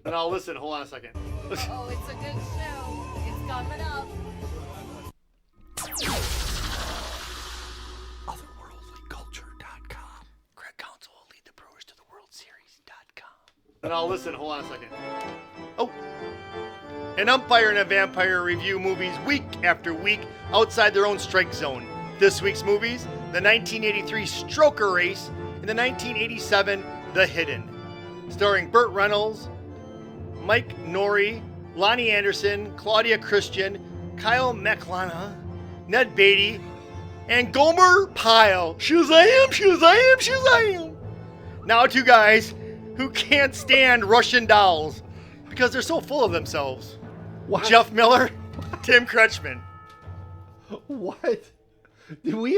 Now listen, hold on a second. Oh, it's a good show. It's coming up. Otherworldlyculture.com. Greg Council will lead the Brewers to the World Series.com. Now listen, hold on a second. Oh. An umpire and a vampire review movies week after week outside their own strike zone. This week's movies, the 1983 Stroker Race and the 1987 The Hidden. Starring Burt Reynolds, Mike Norrie, Lonnie Anderson, Claudia Christian, Kyle McLeod, Ned Beatty, and Gomer Pyle. Shazam, Shazam, Shazam! Now two guys who can't stand Russian dolls because they're so full of themselves. What? Jeff Miller, Tim Kretschmann. What? Did we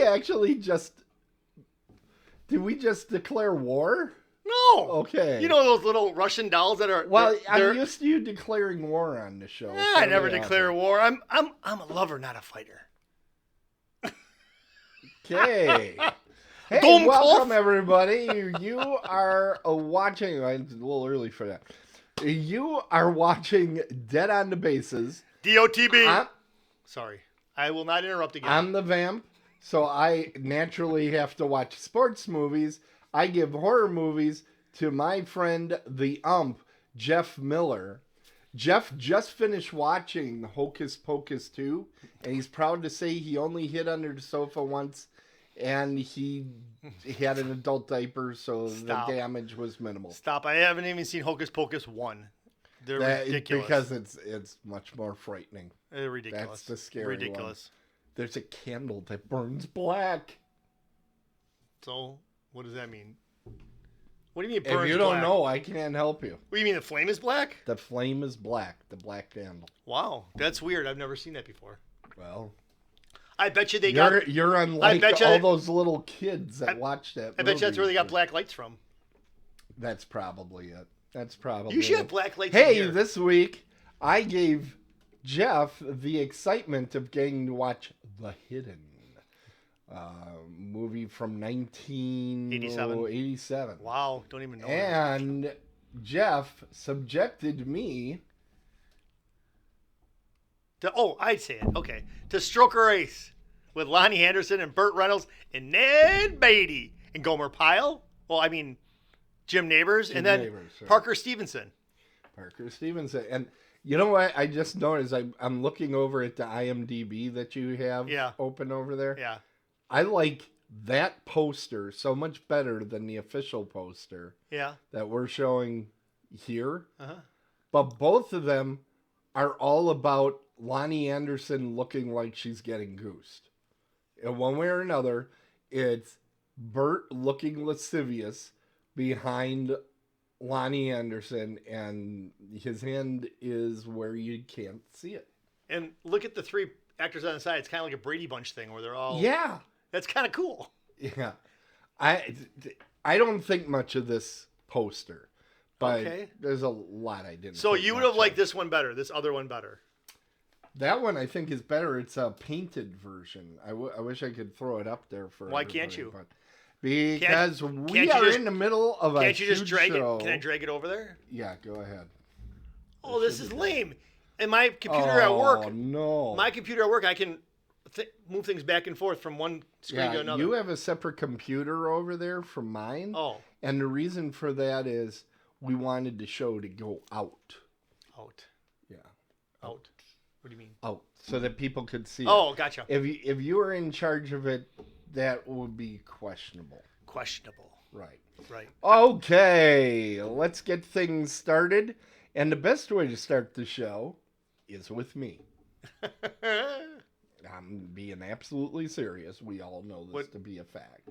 just declare war? No. Okay. You know those little Russian dolls that are... Well, they're I'm used to you declaring war on the show. I never declare war. I'm a lover, not a fighter. Okay. Hey, Dom welcome Koff. everybody. You are watching... It's a little early for that. You are watching Dead on the Bases. DOTB. Sorry. I will not interrupt again. I'm the Vamp, so I naturally have to watch sports movies. I give horror movies to my friend, the Jeff Miller. Jeff just finished watching Hocus Pocus 2, and he's proud to say he only hid under the sofa once, and he had an adult diaper, so Stop. the damage was minimal. Stop. I haven't even seen Hocus Pocus 1. They're ridiculous. Because it's much more frightening. They're ridiculous. That's the scary ridiculous. one. There's a candle that burns black. So, what does that mean? What do you mean it burns If you don't black? know, I can't help you. What do you mean the flame is black? The flame is black. The black candle. Wow, that's weird. I've never seen that before. Well, I bet you they got... you're unlike bet you all they- those little kids that watch that. I bet you that's where they got movie. black lights from. That's probably it. That's probably You should it. have black lights in Hey, here. this week I gave Jeff the excitement of getting to watch The Hidden, movie from 1987. Wow, don't even know. that. And Jeff subjected me. I'd say it. Okay. To Stroker Race with Lonnie Anderson and Burt Reynolds and Ned Beatty and Gomer Pyle. Well, I mean, Jim Neighbors. Jim and then Neighbors, right. Parker Stevenson. Parker Stevenson. And you know what? I just noticed I'm looking over at the IMDb that you have open over there. Yeah. I like that poster so much better than the official poster Yeah. that we're showing here. Uh-huh. But both of them are all about Lonnie Anderson looking like she's getting goosed. In one way or another, it's Burt looking lascivious behind Lonnie Anderson, and his hand is where you can't see it. And look at the three actors on the side. It's kind of like a Brady Bunch thing where they're all... Yeah. That's kind of cool. Yeah. I don't think much of this poster, but there's a lot I didn't So think you would much have liked of. this one better, this other one better. That one I think is better. It's a painted version. I wish I could throw it up there for Why everybody, can't you? but because we can't you are just- in the middle of a Can't you just huge drag show. it? Can I drag it over there? Yeah, go ahead. Oh, this is lame. And my computer at work... Oh, no. My computer at work, I can move things back and forth from one screen to another. You have a separate computer over there from mine. Oh. And the reason for that is we wanted the show to go out. Out. Yeah. Out. What do you mean? Out. So that people could see Oh, it. gotcha. If you were in charge of it, that would be questionable. Questionable. Right. Right. Okay, let's get things started. And the best way to start the show is with me. I'm being absolutely serious. We all know this to be a fact.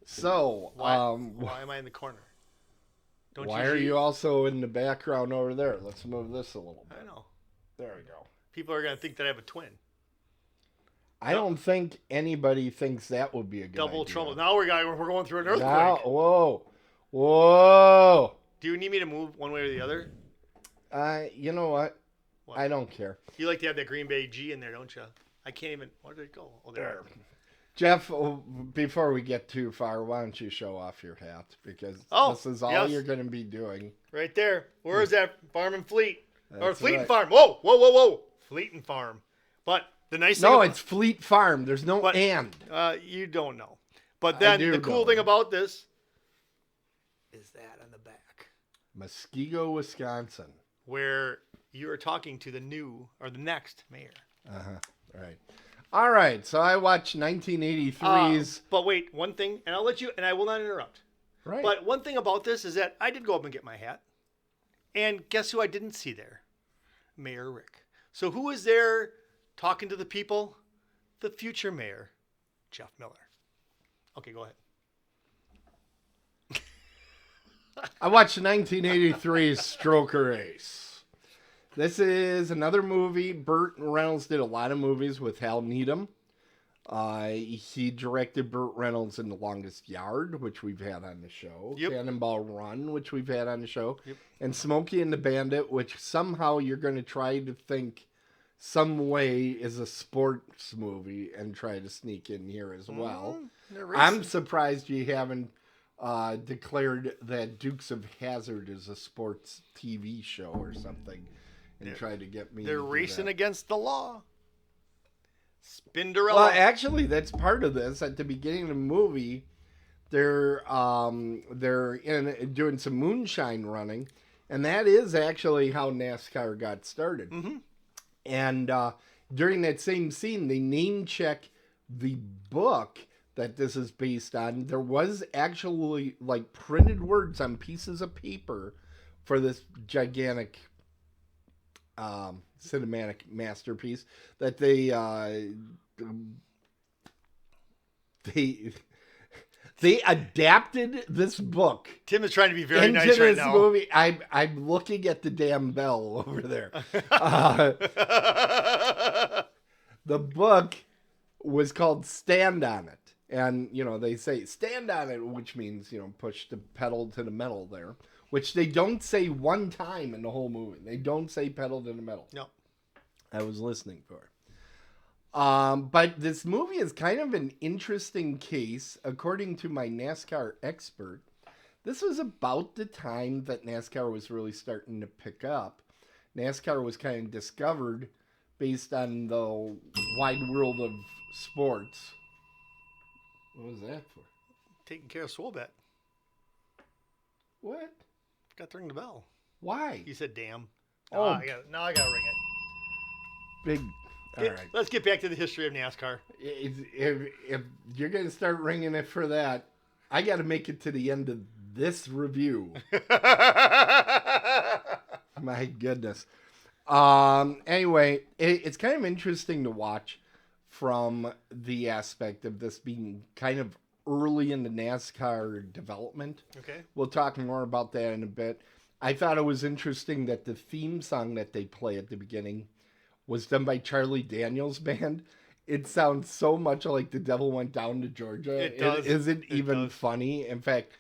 So, why am I in the corner? Why are you also in the background over there? Let's move this a little bit. I know. There we go. People are going to think that I have a twin. I don't think anybody thinks that would be a good Double idea. trouble. Now we're going through an earthquake. Now, whoa. Do you need me to move one way or the other? You know what? I don't care. You like to have that Green Bay G in there, don't you? I can't even. Where did it go? Oh, there. Jeff, before we get too far, why don't you show off your hat? Because this is all you're going to be doing. Right there. Where is that? Farm and Fleet. Or That's Fleet and right. Farm. Whoa. Fleet and Farm. But the nice thing... No, it's Fleet Farm. There's no and. You don't know. But then the cool thing about this is that on the back. Muskego, Wisconsin. Where you are talking to the next mayor. Right. All right, so I watched 1983's. But wait, one thing, and I'll let you, and I will not interrupt. Right. But one thing about this is that I did go up and get my hat. And guess who I didn't see there? Mayor Rick. So who was there talking to the people? The future mayor, Jeff Miller. Okay, go ahead. I watched 1983's Stroker Ace. This is another movie. Burt Reynolds did a lot of movies with Hal Needham. He directed Burt Reynolds in The Longest Yard, which we've had on the show. Yep. Cannonball Run, which we've had on the show. Yep. And Smokey and the Bandit, which somehow you're going to try to think some way is a sports movie and try to sneak in here as well. I'm surprised you haven't declared that Dukes of Hazzard is a sports TV show or something. And try to get me. They're racing against the law. Spinderella. Well, actually, that's part of this. At the beginning of the movie, they're doing some moonshine running, and that is actually how NASCAR got started. Mm-hmm. And during that same scene, they name check the book that this is based on. There was actually like printed words on pieces of paper for this gigantic cinematic masterpiece that they adapted this book. Tim is trying to be very into nice right this now. movie. I'm looking at the damn bell over there. The book was called Stand on It. And, they say stand on it, which means, push the pedal to the metal there. Which they don't say one time in the whole movie. They don't say pedal to the metal. No. I was listening for it. But this movie is kind of an interesting case. According to my NASCAR expert, this was about the time that NASCAR was really starting to pick up. NASCAR was kind of discovered based on the wide world of sports. What was that for? Taking care of Swobet. What? Got to ring the bell. Why? You said damn. Oh. Now I got to ring it. Big. All right. Let's get back to the history of NASCAR. If you're going to start ringing it for that, I got to make it to the end of this review. My goodness. Anyway, it's kind of interesting to watch from the aspect of this being kind of early in the NASCAR development. Okay. We'll talk more about that in a bit. I thought it was interesting that the theme song that they play at the beginning was done by Charlie Daniels Band. It sounds so much like The Devil Went Down to Georgia. It does. It isn't even funny. In fact,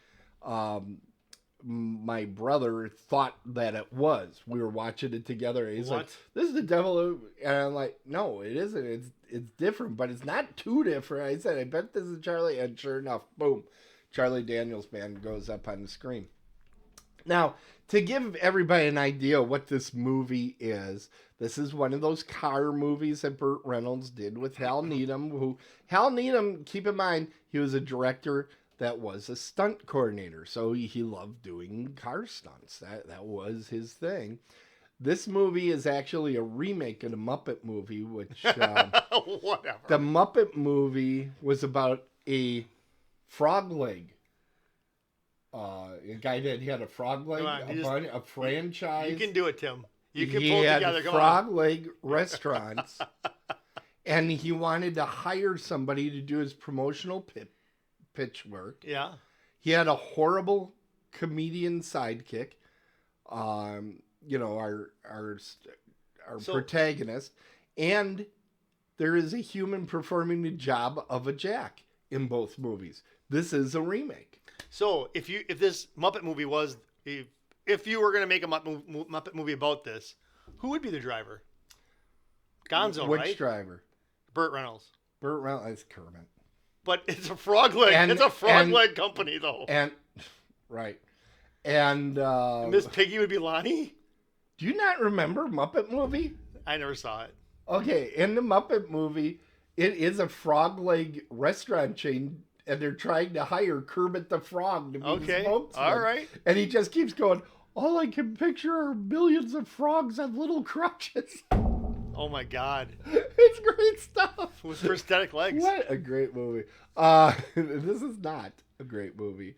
my brother thought that it was. We were watching it together. He's like, "This is The Devil," and I'm like, "No, it isn't. It's different, but it's not too different." I said, "I bet this is Charlie," and sure enough, boom, Charlie Daniels Band goes up on the screen. Now, to give everybody an idea what this movie is, this is one of those car movies that Burt Reynolds did with Hal Needham. Hal Needham, keep in mind, he was a director that was a stunt coordinator, so he loved doing car stunts. That was his thing. This movie is actually a remake of the Muppet movie, which whatever. The Muppet movie was about a frog leg. A guy that had a frog leg, a franchise. You can do it, Tim. You can he pull it had together. Come frog on. leg restaurants, and he wanted to hire somebody to do his promotional pitch work. Yeah. He had a horrible comedian sidekick. Our protagonist, and there is a human performing the job of a jack in both movies. This is a remake. So if this Muppet movie was, if you were going to make a Muppet movie about this, who would be the driver? Gonzo, Which right? driver? Burt Reynolds. Burt Reynolds. Kermit. But it's a frog leg. It's a frog leg company, though. And right. And Miss Piggy would be Lonnie? do you not remember Muppet Movie? I never saw it. Okay, in the Muppet Movie, it is a frog leg restaurant chain, and they're trying to hire Kermit the Frog to be the spokesman. All right. And he just keeps going, all I can picture are millions of frogs on little crutches. Oh, my God. It's great stuff. With prosthetic legs. What a great movie. This is not a great movie,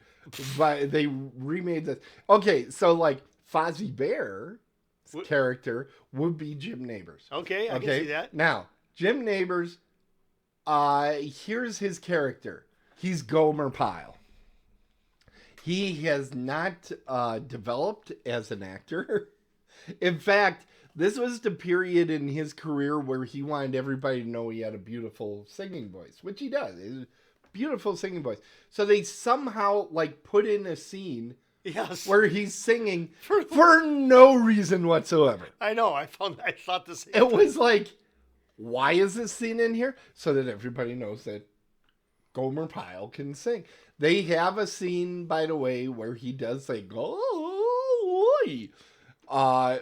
but they remade this. Okay, so like Fozzie Bear's character would be Jim Neighbors. Okay, I can see that. Now, Jim Neighbors, here's his character. He's Gomer Pyle. He has not developed as an actor. In fact, this was the period in his career where he wanted everybody to know he had a beautiful singing voice, which he does. He's a beautiful singing voice. So they somehow like put in a scene where he's singing for no reason whatsoever. I know. I thought the same. It was like, why is this scene in here? So that everybody knows that Gomer Pyle can sing. They have a scene, by the way, where he does say, "Go,"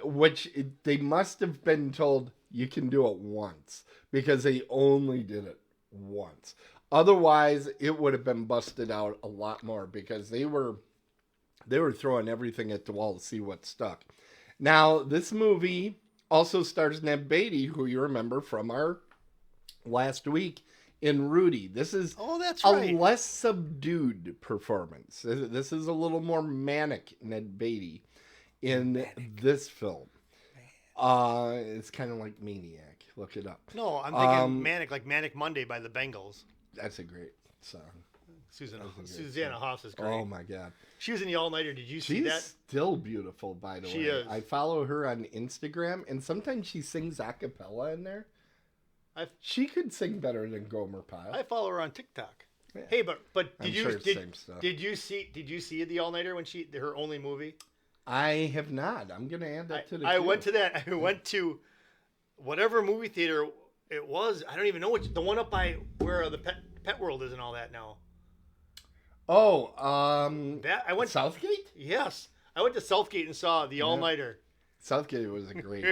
which they must have been told you can do it once because they only did it once. Otherwise, it would have been busted out a lot more because they were throwing everything at the wall to see what stuck. Now, this movie also stars Ned Beatty, who you remember from our last week in Rudy. This is a less subdued performance. This is a little more manic Ned Beatty in this film. It's kind of like Maniac. Look it up. No, I'm thinking Manic, like Manic Monday by the Bengals. That's a great song. Susanna Hoffs is great. Oh my God. She was in the All Nighter. Did you see that? She's still beautiful, by the way. She is. I follow her on Instagram, and sometimes she sings a cappella in there. She could sing better than Gomer Pyle. I follow her on TikTok. Yeah. Hey, but did you see the All Nighter when her only movie? I have not. I'm gonna add that to the. I went to that. I went to whatever movie theater it was. I don't even know which. The one up by where the Pet World is and all that now. Oh, I went Southgate. Yes, I went to Southgate and saw the All Nighter. Southgate was a great.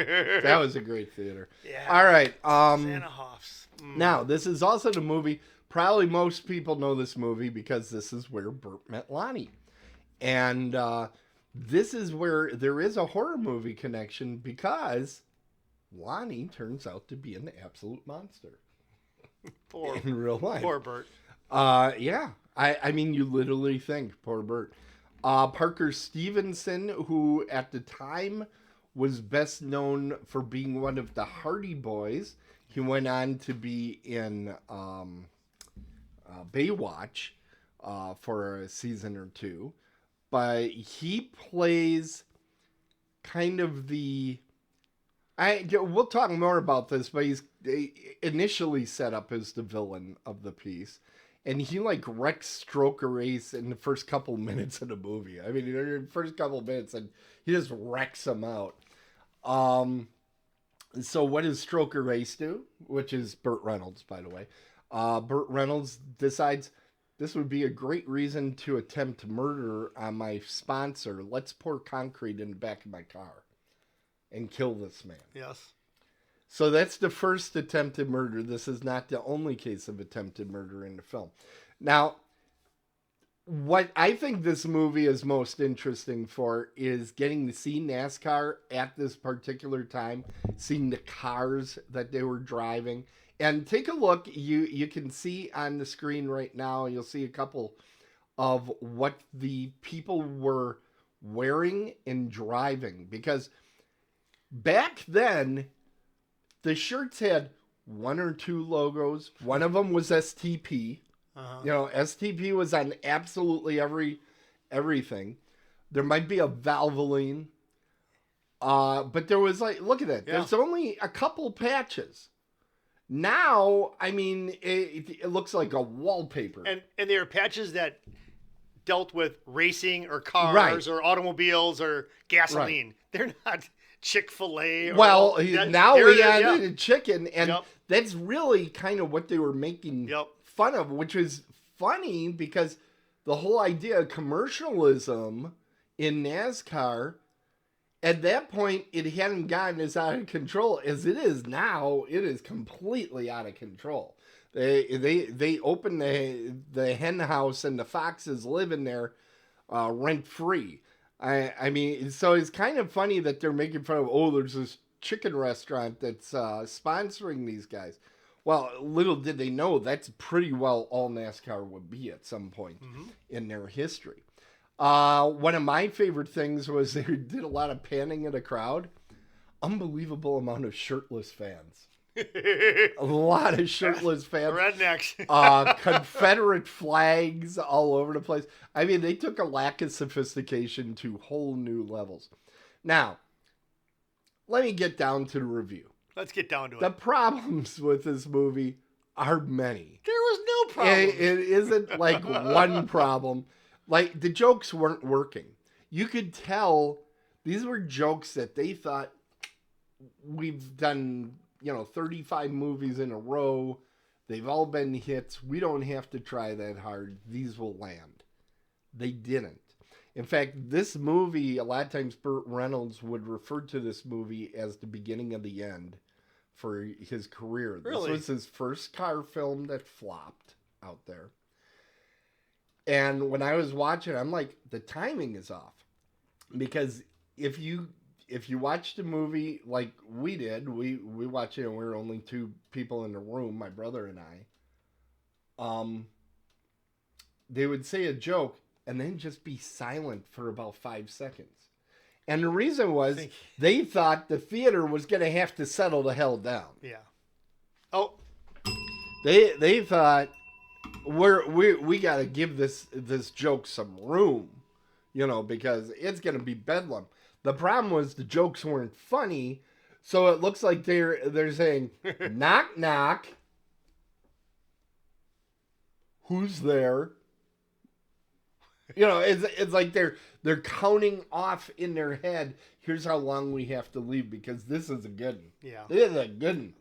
That was a great theater. Yeah. All right. Susanna Hoffs. Now this is also the movie. Probably most people know this movie because this is where Burt met Lonnie, and this is where there is a horror movie connection because Lonnie turns out to be an absolute monster. In real life. Poor Burt. Yeah. I mean, you literally think, poor Burt. Parker Stevenson, who at the time was best known for being one of the Hardy Boys. He went on to be in Baywatch for a season or two. But he plays kind of we'll talk more about this, but he's initially set up as the villain of the piece. And he wrecks Stroker Ace in the first couple minutes of the movie. I mean, in the first couple minutes, and he just wrecks him out. So what does Stroker Ace do? Which is Burt Reynolds, by the way. Burt Reynolds decides this would be a great reason to attempt murder on my sponsor. Let's pour concrete in the back of my car and kill this man. Yes. So that's the first attempted murder. This is not the only case of attempted murder in the film. Now, what I think this movie is most interesting for is getting to see NASCAR at this particular time, seeing the cars that they were driving. And take a look. You can see on the screen right now, you'll see a couple of what the people were wearing and driving. Because back then, the shirts had one or two logos. One of them was STP. Uh-huh. You know, STP was on absolutely everything. There might be a Valvoline. But there was look at that. Yeah. There's only a couple patches. Now, I mean, it looks like a wallpaper. And there are patches that dealt with racing or cars or automobiles or gasoline. Right. They're not Chick-fil-A. Now we added chicken, and that's really kind of what they were making fun of, which was funny because the whole idea of commercialism in NASCAR, at that point, it hadn't gotten as out of control as it is now. It is completely out of control. They open the hen house and the foxes live in there rent free. I mean, so it's kind of funny that they're making fun of, oh, there's this chicken restaurant that's sponsoring these guys. Well, little did they know that's pretty well all NASCAR would be at some point in their history. One of my favorite things was they did a lot of panning in the crowd. Unbelievable amount of shirtless fans. A lot of shirtless fans. Rednecks. Confederate flags all over the place. I mean, they took a lack of sophistication to whole new levels. Now, let me get down to the review. Let's get down to it. The problems with this movie are many. There was no problem. It isn't like one problem. Like, the jokes weren't working. You could tell these were jokes that they thought, we've done, 35 movies in a row. They've all been hits. We don't have to try that hard. These will land. They didn't. In fact, this movie, a lot of times Burt Reynolds would refer to this movie as the beginning of the end for his career. Really? This was his first car film that flopped out there. And when I was watching, I'm like, the timing is off. Because if you watch the movie like we did, we watched it and we were only two people in the room, my brother and I. They would say a joke and then just be silent for about 5 seconds. And the reason was they thought the theater was going to have to settle the hell down. Yeah. Oh. They thought we got to give this joke some room, because it's going to be bedlam. The problem was the jokes weren't funny, so it looks like they're saying knock knock. Who's there? It's like they're counting off in their head. Here's how long we have to leave because this is a good one. Yeah. This is a good one.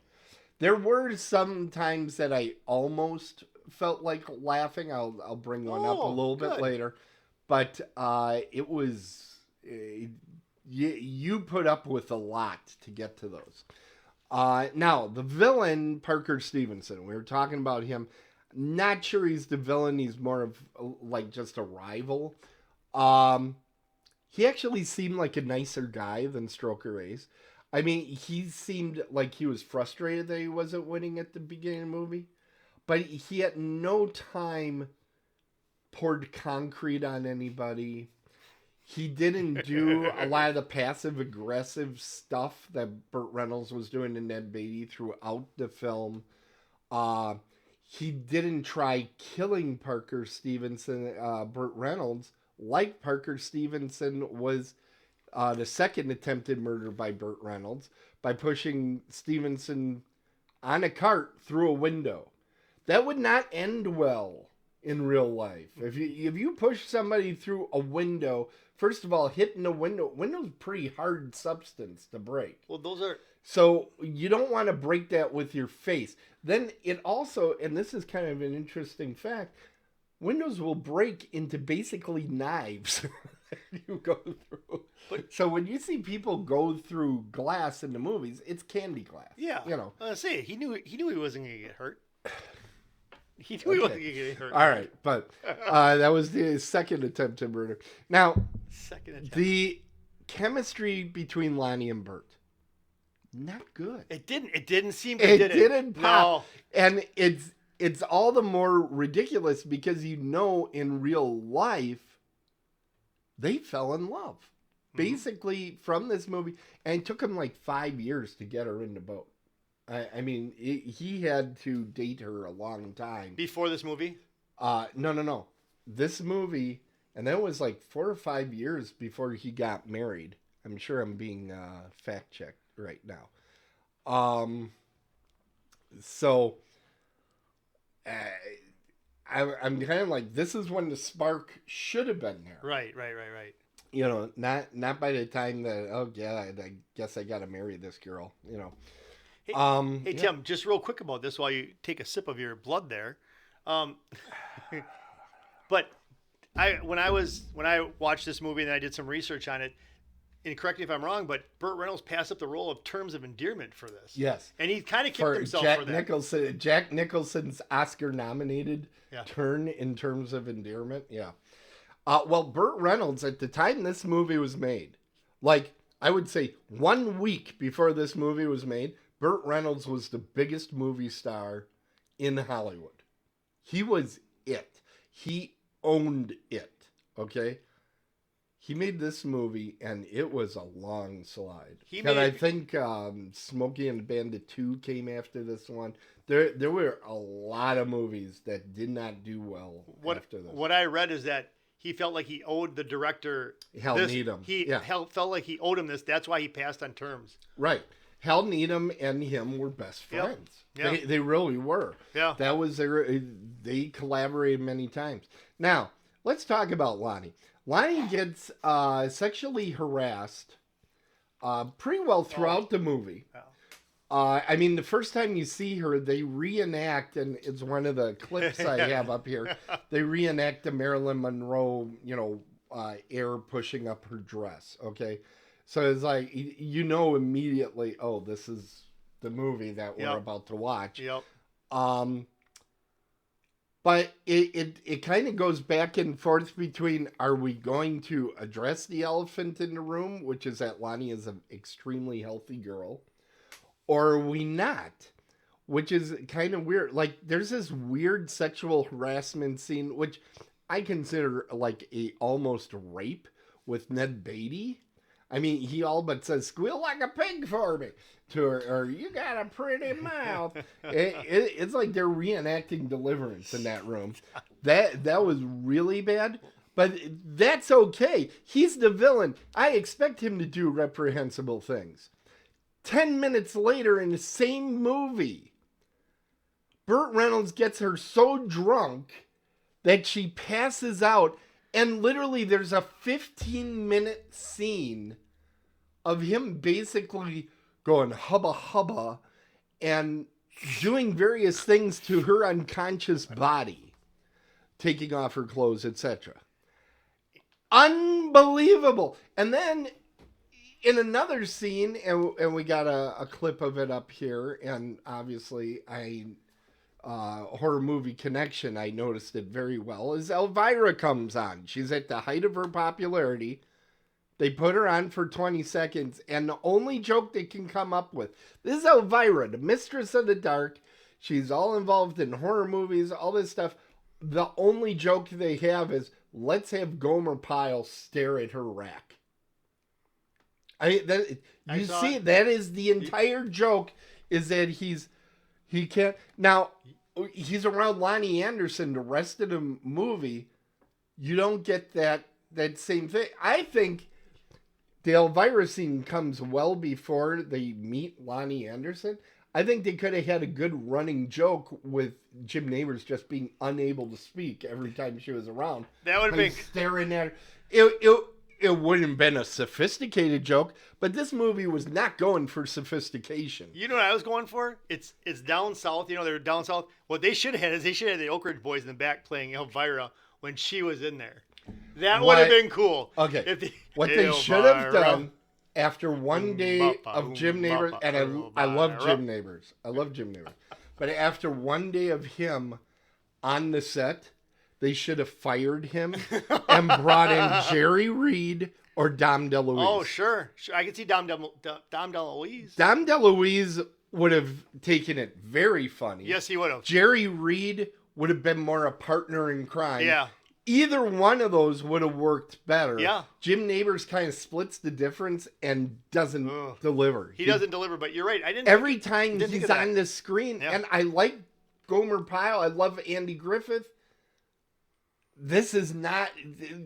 There were some times that I almost felt like laughing. I'll bring one up a little bit later, but it was you put up with a lot to get to those. Now the villain, Parker Stevenson. We were talking about him. Not sure he's the villain. He's more of like just a rival. He actually seemed like a nicer guy than Stroker Ace. I mean, he seemed like he was frustrated that he wasn't winning at the beginning of the movie. But he at no time poured concrete on anybody. He didn't do a lot of the passive-aggressive stuff that Burt Reynolds was doing in Ned Beatty throughout the film. He didn't try killing Parker Stevenson, Burt Reynolds, like Parker Stevenson was the second attempted murder by Burt Reynolds by pushing Stevenson on a cart through a window. That would not end well in real life. If you push somebody through a window, first of all, hitting a window's pretty hard substance to break. Well, those are... So you don't want to break that with your face. Then it also, and this is kind of an interesting fact, windows will break into basically knives you go through. So when you see people go through glass in the movies, it's candy glass. Yeah. I was saying, he knew he wasn't going to get hurt. He knew he wasn't going to get hurt. All right, but that was the second attempt to murder. Now, the chemistry between Lonnie and Burt, not good. It didn't seem to. It didn't pop. No. And it's all the more ridiculous because in real life, they fell in love. Basically, from this movie. And it took him like 5 years to get her in the boat. I mean, he had to date her a long time. Before this movie? No. This movie, and that was like 4 or 5 years before he got married. I'm sure I'm being fact-checked right now. So, I'm kind of like, this is when the spark should have been there. Right. Not by the time that, I guess I got to marry this girl, Hey, Tim, just real quick about this while you take a sip of your blood there. But when I watched this movie and I did some research on it, and correct me if I'm wrong, but Burt Reynolds passed up the role of Terms of Endearment for this. Yes. And he kind of kicked himself Jack for that. Nicholson. Jack Nicholson's Oscar-nominated Yeah. turn in Terms of Endearment. Yeah. Well, Burt Reynolds, at the time this movie was made, like, I would say 1 week before this movie was made, Burt Reynolds was the biggest movie star in Hollywood. He was it. He owned it. Okay? He made this movie, and it was a long slide. I think Smokey and the Bandit 2 came after this one. There were a lot of movies that did not do well after this. What I read is that he felt like he owed the director Hal Needham. Felt like he owed him this. That's why he passed on Terms. Right. Hal Needham and him were best friends. Yep. They really were. Yeah. That was they collaborated many times. Now, let's talk about Lonnie. Lonnie gets sexually harassed pretty well throughout the movie. I mean, the first time you see her, they reenact, and it's one of the clips I have up here. They reenact the Marilyn Monroe, air pushing up her dress. Okay, so it's like immediately, oh, this is the movie that we're about to watch. Yep. But it kind of goes back and forth between, are we going to address the elephant in the room, which is that Lonnie is an extremely healthy girl, or are we not? Which is kind of weird. Like, there's this weird sexual harassment scene, which I consider like a almost rape with Ned Beatty. I mean, he all but says, "Squeal like a pig for me," to her, or "You got a pretty mouth." It's like they're reenacting Deliverance in that room. That was really bad, but that's okay. He's the villain. I expect him to do reprehensible things. 10 minutes later in the same movie, Burt Reynolds gets her so drunk that she passes out, and literally there's a 15-minute scene of him basically going hubba hubba and doing various things to her unconscious body, taking off her clothes, etc. Unbelievable. And then in another scene, and we got a clip of it up here, and obviously horror movie connection, I noticed it very well, as Elvira comes on. She's at the height of her popularity. They put her on for 20 seconds, and the only joke they can come up with, this is Elvira, the mistress of the dark. She's all involved in horror movies, all this stuff. The only joke they have is, let's have Gomer Pyle stare at her rack. That is the entire joke, is that he can't. Now, he's around Lonnie Anderson the rest of the movie. You don't get that same thing. I think the Elvira scene comes well before they meet Lonnie Anderson. I think they could have had a good running joke with Jim Nabors just being unable to speak every time she was around. That would have been staring at her. It wouldn't have been a sophisticated joke, but this movie was not going for sophistication. You know what I was going for? It's down south. They're down south. What they should have had is the Oak Ridge Boys in the back playing Elvira when she was in there. That would have been cool. Okay. What they should have done after one day of Jim Nabors, and I love Jim Nabors. I love Jim Nabors. But after one day of him on the set, they should have fired him and brought in Jerry Reed or Dom DeLuise. Oh, sure. I could see Dom DeLuise. Dom DeLuise would have taken it very funny. Yes, he would have. Jerry Reed would have been more a partner in crime. Yeah. Either one of those would have worked better. Yeah. Jim Nabors kind of splits the difference and doesn't deliver. He doesn't deliver, but you're right. Every time he's on the screen, and I like Gomer Pyle. I love Andy Griffith. This is not...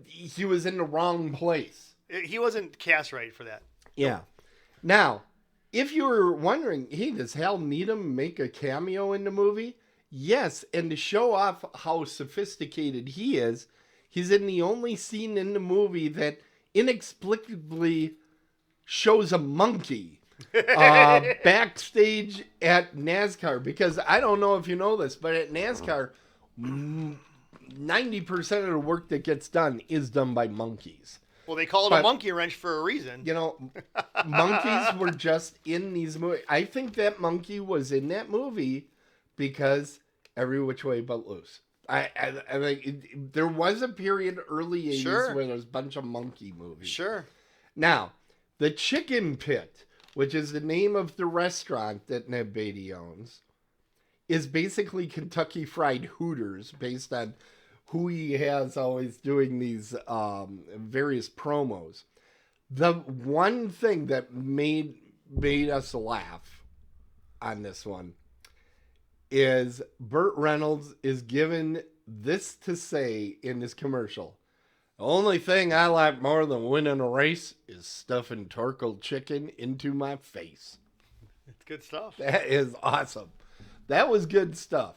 He was in the wrong place. He wasn't cast right for that. Yeah. Now, if you were wondering, hey, does Hal Needham make a cameo in the movie? Yes, and to show off how sophisticated he is, he's in the only scene in the movie that inexplicably shows a monkey backstage at NASCAR. Because I don't know if you know this, but at NASCAR, 90% of the work that gets done is done by monkeys. Well, they call it a monkey wrench for a reason. You know, monkeys were just in these movies. I think that monkey was in that movie because Every Which Way But Loose. I think there was a period early 80s where there was a bunch of monkey movies. Sure. Now, the Chicken Pit, which is the name of the restaurant that Ned Beatty owns, is basically Kentucky Fried Hooters based on who he has always doing these various promos. The one thing that made us laugh on this one is Burt Reynolds is given this to say in this commercial. The only thing I like more than winning a race is stuffing Torkel chicken into my face. It's good stuff. That is awesome. That was good stuff.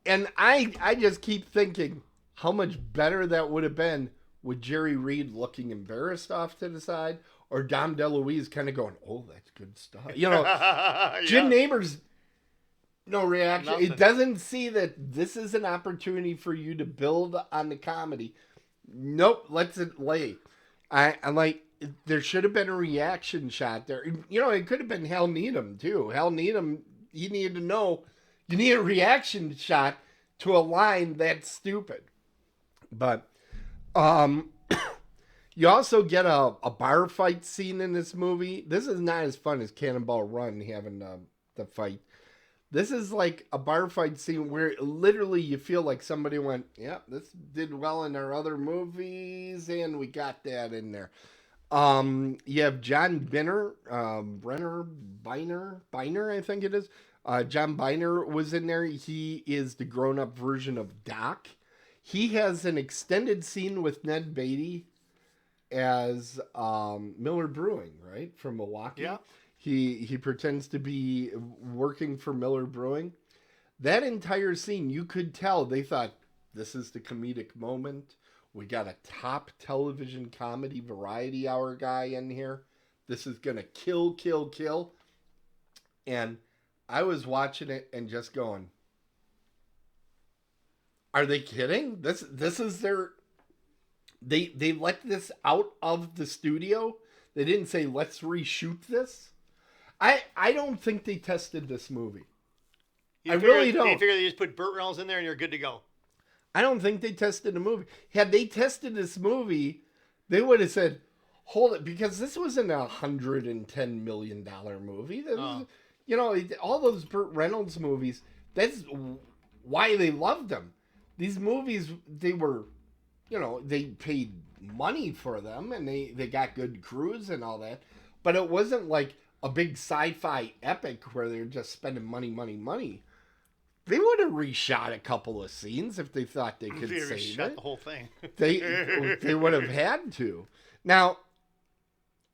And I just keep thinking how much better that would have been with Jerry Reed looking embarrassed off to the side, or Dom DeLuise kind of going, "Oh, that's good stuff." You know, Jim Neighbors, no reaction. Nothing. It doesn't see that this is an opportunity for you to build on the comedy. Nope, lets it lay. I'm like, there should have been a reaction shot there. You know, it could have been Hal Needham too. Hal Needham, he needed to know. You need a reaction shot to a line that's stupid. But you also get a bar fight scene in this movie. This is not as fun as Cannonball Run having the fight. This is like a bar fight scene where literally you feel like somebody went, yeah, this did well in our other movies, and we got that in there. You have John Biner, I think it is. John Biner was in there. He is the grown-up version of Doc. He has an extended scene with Ned Beatty as Miller Brewing, right, from Milwaukee. Yeah. He pretends to be working for Miller Brewing. That entire scene, you could tell they thought, this is the comedic moment. We got a top television comedy variety hour guy in here. This is going to kill. And I was watching it and just going, are they kidding? This is their... They let this out of the studio. They didn't say, let's reshoot this. I don't think they tested this movie. Really don't. They figure they just put Burt Reynolds in there and you're good to go. I don't think they tested the movie. Had they tested this movie, they would have said, hold it, because this wasn't $110 million movie. This was, you know, all those Burt Reynolds movies, that's why they loved them. These movies, they were, you know, they paid money for them and they got good crews and all that. But it wasn't like a big sci-fi epic where they're just spending money. They would have reshot a couple of scenes if they thought they could save reshot it. The whole thing. They would have had to. Now,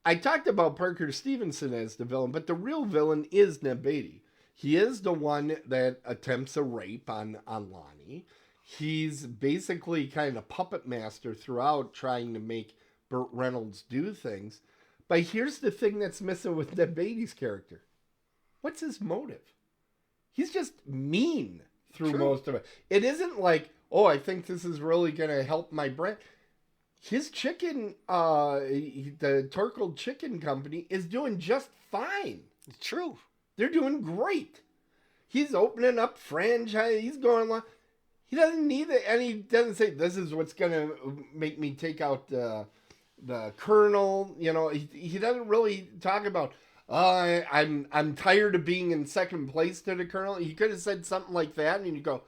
I talked about Parker Stevenson as the villain, but the real villain is Ned Beatty. He is the one that attempts a rape on Lonnie. He's basically kind of puppet master throughout, trying to make Burt Reynolds do things. But here's the thing that's missing with Ned Beatty's character. What's his motive? He's just mean through most of it. It isn't like, oh, I think this is really going to help my brand. His chicken, the Torkel Chicken Company, is doing just fine. It's true. They're doing great. He's opening up franchise. He's going along. He doesn't need it, and he doesn't say, this is what's going to make me take out the Colonel. You know, he doesn't really talk about, I'm tired of being in second place to the Colonel. He could have said something like that, and you go,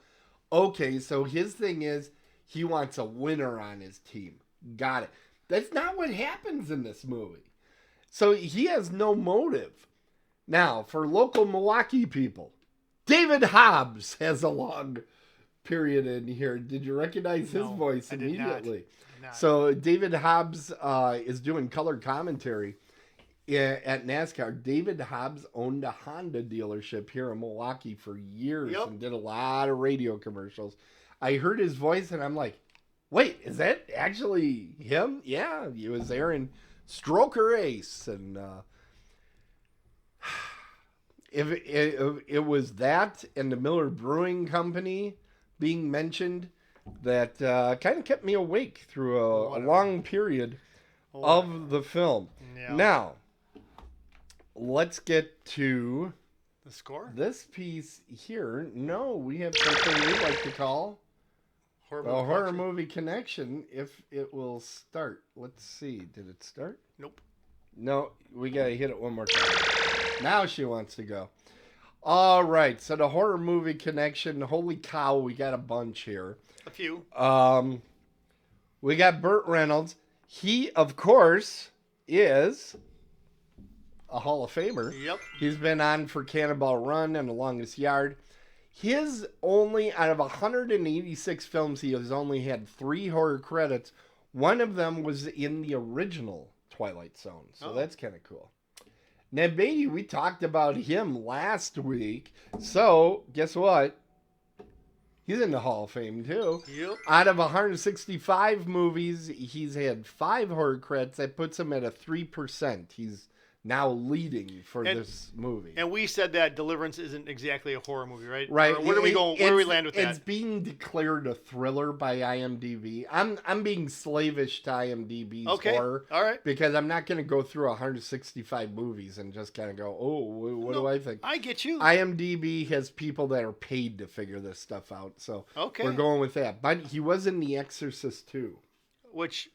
okay, so his thing is he wants a winner on his team. Got it. That's not what happens in this movie. So he has no motive. Now, for local Milwaukee people, David Hobbs has a long period in here. Did you recognize his voice immediately? I did not. So David Hobbs is doing color commentary at NASCAR. David Hobbs owned a Honda dealership here in Milwaukee for years and did a lot of radio commercials. I heard his voice and I'm like, wait, is that actually him? Yeah, he was there in Stroker Ace. And if it was that and the Miller Brewing Company being mentioned, that kind of kept me awake through a long period of the film. Yeah. Now, let's get to The score? this piece here. No, we have something we like to call a horror movie connection. If it will start. Let's see. Did it start? Nope. No, we got to hit it one more time. Now she wants to go. All right. So the horror movie connection. Holy cow, we got a bunch here. A few. We got Burt Reynolds. He, of course, is a Hall of Famer. Yep. He's been on for Cannonball Run and The Longest Yard. His only, out of 186 films, he has only had 3 horror credits. One of them was in the original Twilight Zone. So that's kind of cool. Ned Beatty, we talked about him last week. So, guess what? He's in the Hall of Fame, too. Yep. Out of 165 movies, he's had 5 horror credits. That puts him at a 3%. He's now leading for this movie. And we said that Deliverance isn't exactly a horror movie, right? Right. Or where do we go? Where do we land with that? It's being declared a thriller by IMDb. I'm being slavish to IMDb's horror. All right. Because I'm not going to go through 165 movies and just kind of go, oh, what do I think? I get you. IMDb has people that are paid to figure this stuff out. So we're going with that. But he was in The Exorcist too. Which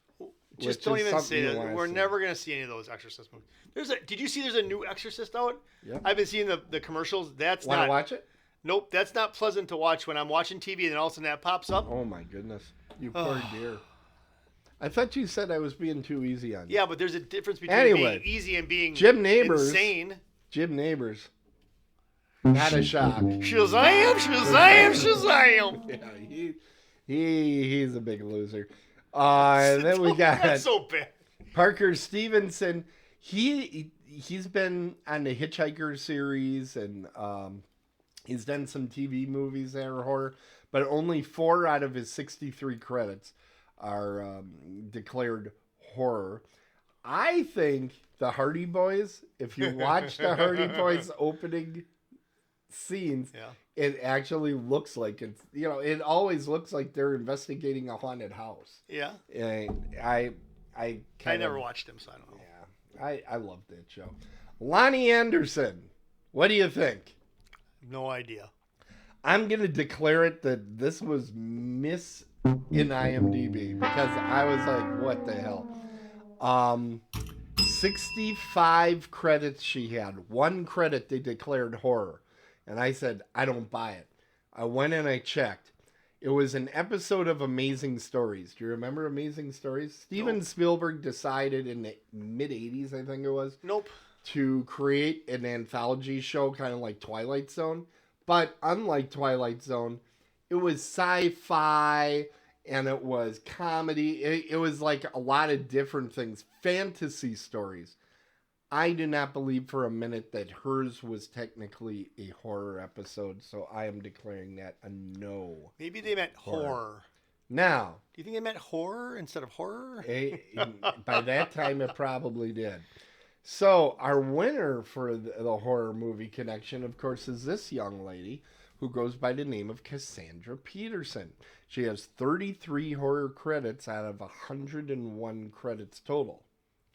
Which don't is even something say you that. wanna We're see. never going to see any of those Exorcist movies. Did you see there's a new Exorcist out? Yep. I've been seeing the commercials. That's Want not. to watch it? Nope, that's not pleasant to watch when I'm watching TV and then all of a sudden that pops up. Oh my goodness. You poor dear. I thought you said I was being too easy on you. Yeah, but there's a difference between Anyway, being easy and being Jim Neighbors. insane. Jim Neighbors. Not a shock. Shazam, Shazam, Shazam. Yeah, he's a big loser. And then we got That's so bad. Parker Stevenson. He's been on the Hitchhiker series and he's done some TV movies that are horror, but only 4 out of his 63 credits are declared horror. I think the Hardy Boys, if you watch the Hardy Boys opening scenes, it actually looks like it's, it always looks like they're investigating a haunted house. Yeah. I never watched him, so I don't know. Yeah, I love that show. Lonnie Anderson, what do you think? No idea. I'm going to declare it that this was miss in IMDb because I was like, what the hell? 65 credits she had. 1 credit they declared horror. And I said, I don't buy it. I went and I checked. It was an episode of Amazing Stories. Do you remember Amazing Stories? Steven Spielberg decided in the mid-'80s, I think it was. Nope. To create an anthology show kind of like Twilight Zone. But unlike Twilight Zone, it was sci-fi and it was comedy. It was like a lot of different things. Fantasy stories. I do not believe for a minute that hers was technically a horror episode, so I am declaring that a no. Maybe they meant horror. Now, do you think they meant horror instead of horror? By that time, it probably did. So, our winner for the horror movie connection, of course, is this young lady who goes by the name of Cassandra Peterson. She has 33 horror credits out of 101 credits total.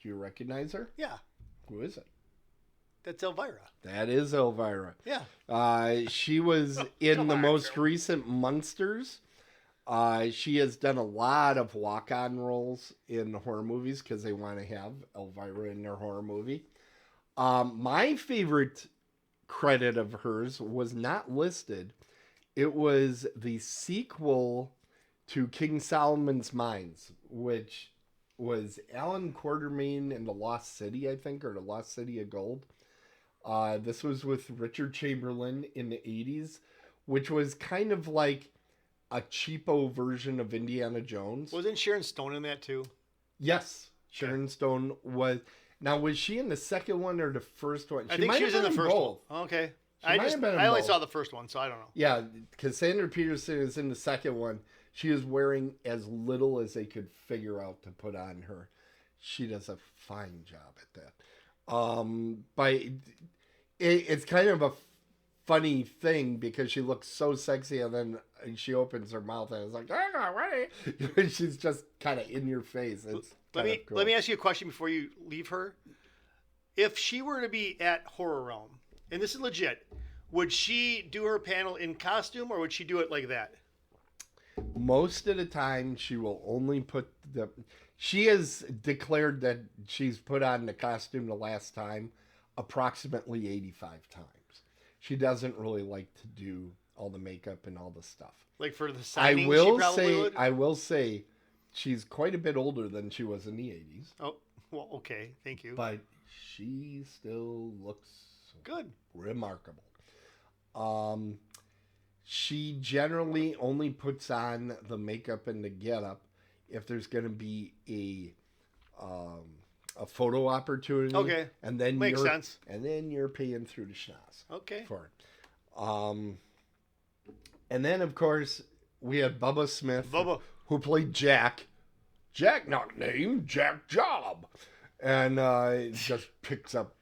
Do you recognize her? Yeah. Who is it? That's Elvira. That is Elvira. Yeah. She was in the most recent Munsters. She has done a lot of walk-on roles in horror movies because they want to have Elvira in their horror movie. My favorite credit of hers was not listed. It was the sequel to King Solomon's Mines, which was Alan Quartermain in The Lost City, I think, or The Lost City of Gold. This was with Richard Chamberlain in the 80s, which was kind of like a cheapo version of Indiana Jones. Wasn't Sharon Stone in that too? Yes, Sharon Stone was. Now, was she in the second one or the first one? I think she was in the first one. Okay. I only saw the first one, so I don't know. Yeah, Cassandra Peterson is in the second one. She is wearing as little as they could figure out to put on her. She does a fine job at that. But it's kind of a funny thing because she looks so sexy, and then she opens her mouth and it's like, and she's just kind of in your face. It's let cool. me ask you a question before you leave her. If she were to be at Horror Realm, and this is legit, would she do her panel in costume or would she do it like that? Most of the time, she will only put the. She has declared that she's put on the costume the last time approximately 85 times. She doesn't really like to do all the makeup and all the stuff. Like for the signing, she probably would? I will say, she's quite a bit older than she was in the 80s. Oh, well, okay, thank you. But she still looks good, remarkable. She generally only puts on the makeup and the getup if there's going to be a photo opportunity. Okay, and then makes sense. And then you're paying through the schnoz. Okay. For it. And then of course we had Bubba Smith, who played Jack. Jack, not named Jack Job, and just picks up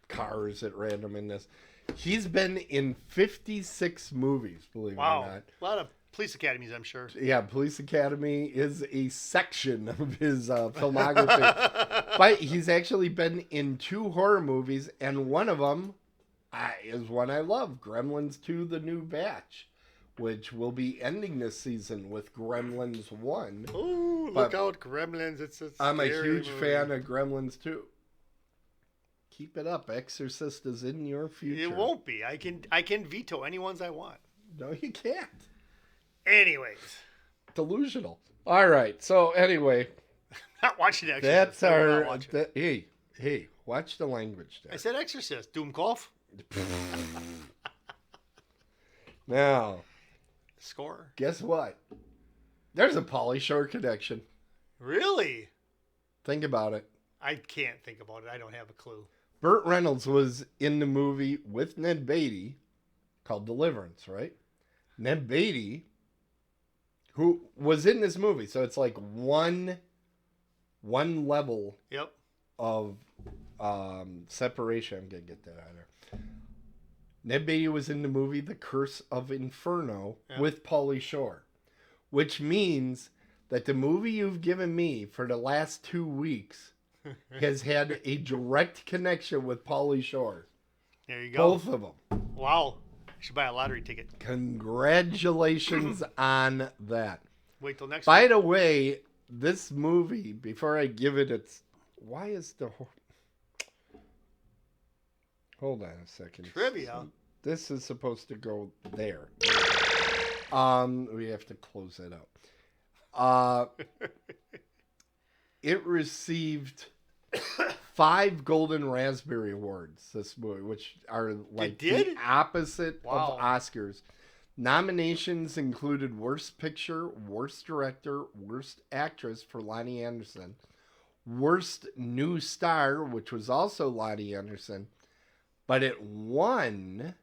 cars at random in this. He's been in 56 movies, believe it or not. A lot of police academies, I'm sure. Yeah, Police Academy is a section of his filmography. But he's actually been in 2 horror movies, and one of them is one I love, Gremlins 2: The New Batch, which will be ending this season with Gremlins 1. Ooh, look out, Gremlins. I'm a huge movie. fan of Gremlins 2. Keep it up. Exorcist is in your future. It won't be. I can veto any ones I want. No, you can't. Anyways. Delusional. All right. So anyway. Not watching Exorcist. That's our... Hey, watch the language there. I said Exorcist. Doom Golf. Now. Score. Guess what? There's a Pauly Shore connection. Really? Think about it. I can't think about it. I don't have a clue. Burt Reynolds was in the movie with Ned Beatty called Deliverance, right? Ned Beatty, who was in this movie, so it's like one level of separation. I'm going to get that out of there. Ned Beatty was in the movie The Curse of Inferno with Pauly Shore, which means that the movie you've given me for the last 2 weeks has had a direct connection with Pauly Shore. There you go. Both of them. Wow. You should buy a lottery ticket. Congratulations on that. Wait till next By week. the way, this movie, before I give it its... Why is the... Hold on a second. Trivia. This is supposed to go there. We have to close it up. It received 5 Golden Raspberry Awards, this movie, which are like the opposite of Oscars. Nominations included Worst Picture, Worst Director, Worst Actress for Lonnie Anderson, Worst New Star, which was also Lonnie Anderson, but it won,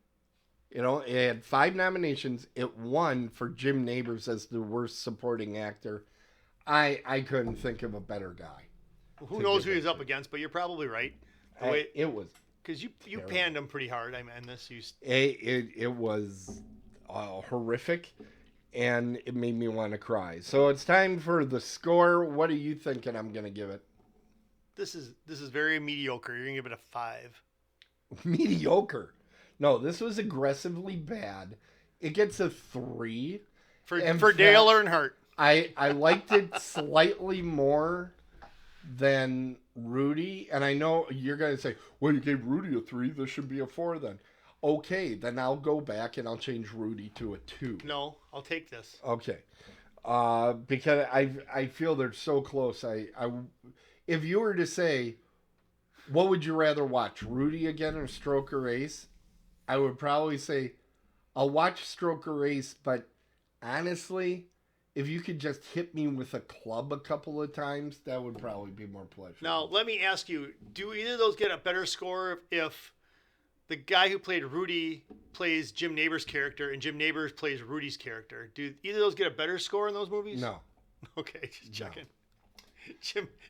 it had 5 nominations. It won for Jim Nabors as the Worst Supporting Actor. I couldn't think of a better guy. Who knows who he's up against, but you're probably right. It was because you panned him pretty hard. I mean, this it was horrific, and it made me want to cry. So it's time for the score. What are you thinking I'm going to give it? This is very mediocre. You're going to give it a 5. Mediocre? No, this was aggressively bad. It gets a 3 for Dale Earnhardt. I liked it slightly more than Rudy, and I know you're going to say, well, you gave Rudy a 3, this should be a 4 then. Okay, then I'll go back and I'll change Rudy to a 2. No, I'll take this. Okay. Because I feel they're so close. If you were to say, what would you rather watch, Rudy again or Stroker Ace? I would probably say, I'll watch Stroker Ace, but honestly, if you could just hit me with a club a couple of times, that would probably be more pleasurable. Now, let me ask you, do either of those get a better score if the guy who played Rudy plays Jim Nabors' character and Jim Nabors plays Rudy's character? Do either of those get a better score in those movies? No. Okay, just checking.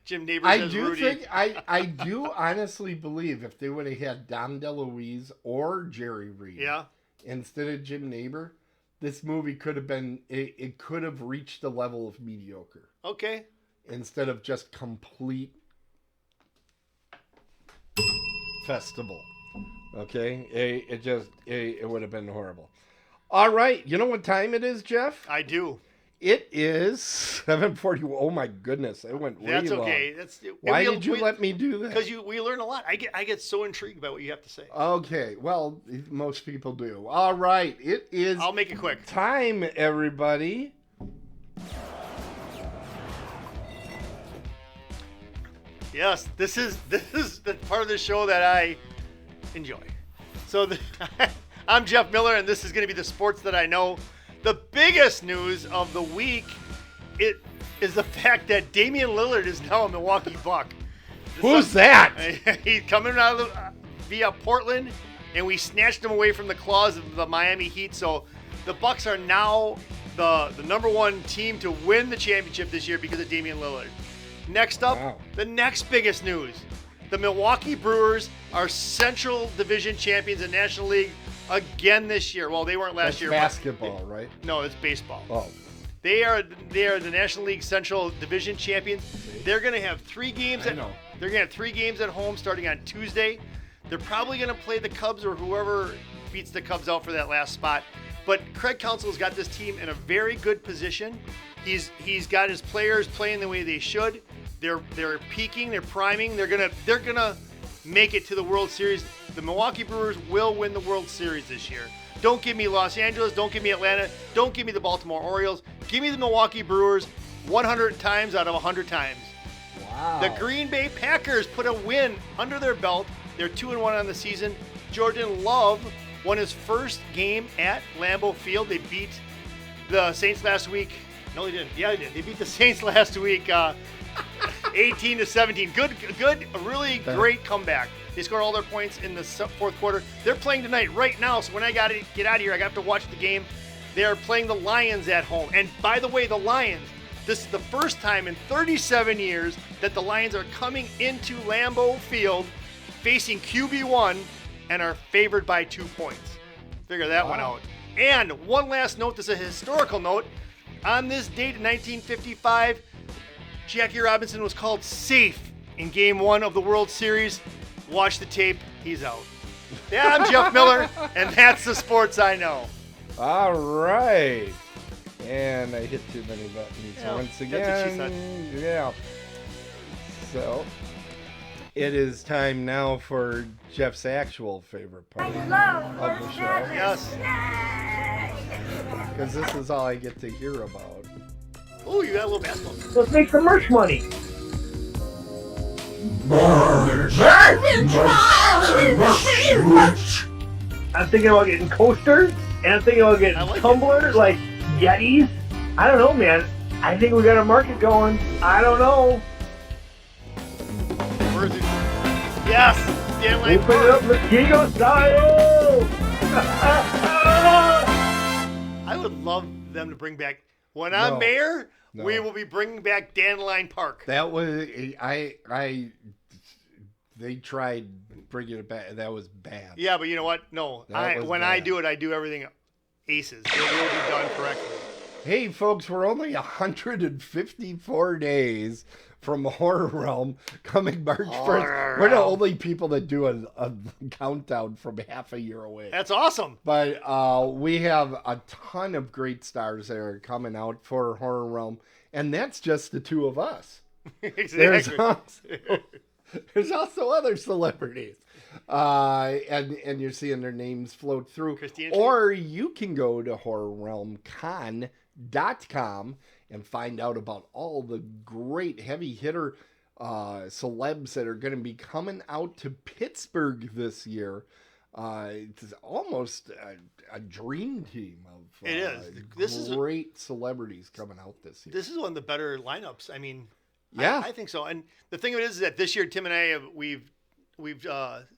Jim Neighbors I as do Rudy. think I do honestly believe if they would have had Dom DeLuise or Jerry Reed Yeah. instead of Jim Neighbor, this movie could have been it could have reached a level of mediocre Okay. instead of just complete festival. Okay, it would have been horrible. All right, you know what time it is, Jeff? I do. It is 7:40. Oh my goodness, it went way That's long. okay. Why did you let me do that? Because we learn a lot. I get so intrigued by what you have to say. Okay, well, most people do. All right, it is I'll make it quick. time, everybody. Yes, this is the part of the show that I enjoy. So I'm Jeff Miller, and this is going to be the sports that I know. The biggest news of the week is the fact that Damian Lillard is now a Milwaukee Buck. Who's that? He's coming out of via Portland, and we snatched him away from the claws of the Miami Heat. So the Bucks are now the number one team to win the championship this year because of Damian Lillard. Next up, Wow. The next biggest news. The Milwaukee Brewers are Central Division champions in National League again this year. Well, they weren't last That's year. basketball, right? No, it's baseball. Oh, They are the National League Central Division champions. They're going to have 3 games. I know. They're going to have 3 games at home starting on Tuesday. They're probably going to play the Cubs or whoever beats the Cubs out for that last spot. But Craig Counsell's got this team in a very good position. He's got his players playing the way they should. They're peaking. They're priming. They're gonna make it to the World Series. The Milwaukee Brewers will win the World Series this year. Don't give me Los Angeles. Don't give me Atlanta. Don't give me the Baltimore Orioles. Give me the Milwaukee Brewers 100 times out of 100 times. wow. The Green Bay Packers put a win under their belt. They're 2-1 on the season. Jordan Love won his first game at Lambeau Field. They beat the Saints last week. No, they didn't. Yeah, they did. They beat the Saints last week 18-17. Good, a really great comeback. They scored all their points in the fourth quarter. They're playing tonight right now, so when I got to get out of here, I got to watch the game. They are playing the Lions at home. And by the way, the Lions, this is the first time in 37 years that the Lions are coming into Lambeau Field facing QB1 and are favored by 2 points. Figure that one out. And one last note, this is a historical note. On this date in 1955, Jackie Robinson was called safe in Game 1 of the World Series. Watch the tape. He's out. Yeah, I'm Jeff Miller, and that's the sports I know. All right. And I hit too many buttons Yeah, once again. that's what she said. Yeah. So it is time now for Jeff's actual favorite part of the show. Yes. Because this is all I get to hear about. Oh, you got a little basketball. Let's make some merch money. I'm thinking about getting coasters, and I'm thinking about getting I like tumblers, like Yetis. I don't know, man. I think we got a market going. I don't know. Where's it? Yes, Stanley Open it up, Mosquito style. I would love them to bring back. When I'm No. mayor, No. we will be bringing back Dandelion Park. That was they tried bringing it back. That was bad. Yeah, but you know what? No, That was when I bad. do it, I do everything aces. It will be done correctly. Hey, folks, we're only 154 days from Horror Realm coming March 1st. We're the only people that do a countdown from half a year away. That's awesome. But we have a ton of great stars that are coming out for Horror Realm, and that's just the two of us. Exactly. There's also other celebrities. And you're seeing their names float through. Christina Or you can go to horrorrealmcon.com and find out about all the great heavy hitter celebs that are going to be coming out to Pittsburgh this year. It's almost a dream team of It is. This is great celebrities coming out this year. This is one of the better lineups. I mean, Yeah. I think so. And the thing of it is that this year, Tim and I we've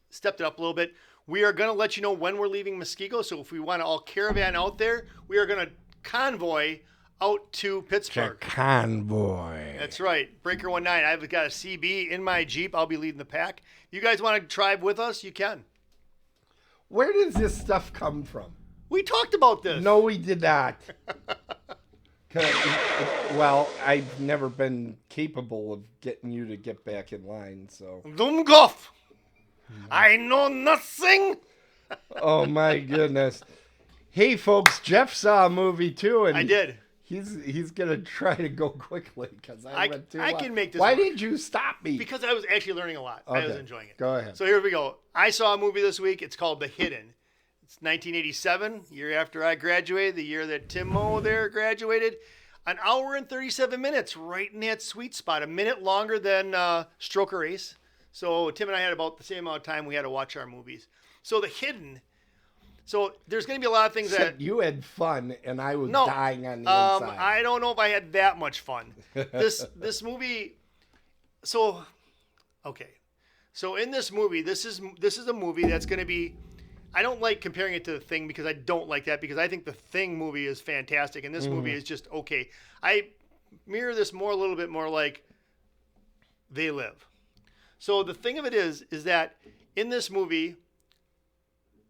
stepped it up a little bit. We are going to let you know when we're leaving Muskego. So if we want to all caravan out there, we are going to convoy out to Pittsburgh. Convoy. That's right. Breaker 19. I've got a CB in my Jeep. I'll be leading the pack. You guys want to drive with us? You can. Where does this stuff come from? We talked about this. No, we did not. Well, I've never been capable of getting you to get back in line, so. Dumgoff. I know nothing. Oh, my goodness. Hey, folks, Jeff saw a movie, too. And I did. He's going to try to go quickly because I went too long. can make this Why work. did you stop me? Because I was actually learning a lot. I was Okay. enjoying it. Go ahead. So here we go. I saw a movie this week. It's called The Hidden. It's 1987, year after I graduated, the year that Timo there graduated. An hour and 37 minutes, right in that sweet spot. A minute longer than Stroker Ace. So Tim and I had about the same amount of time we had to watch our movies. So The Hidden. So there's going to be a lot of things that... You had fun, and I was No, dying on the inside. I don't know if I had that much fun. This movie... So, okay. So in this movie, this is a movie that's going to be... I don't like comparing it to The Thing because I don't like that because I think The Thing movie is fantastic and this movie is just okay. I mirror this a little bit more like They Live. So the thing of it is that in this movie,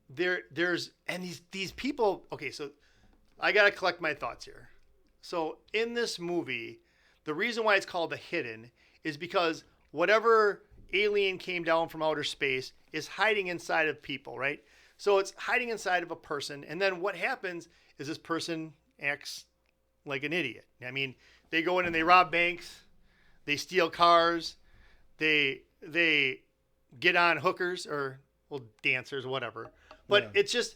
there's these people. Okay, so I gotta collect my thoughts here. So in this movie, the reason why it's called The Hidden is because whatever alien came down from outer space is hiding inside of people, right? So it's hiding inside of a person, and then what happens is this person acts like an idiot. I mean, they go in and they rob banks, they steal cars, they get on hookers or dancers, whatever. But it's just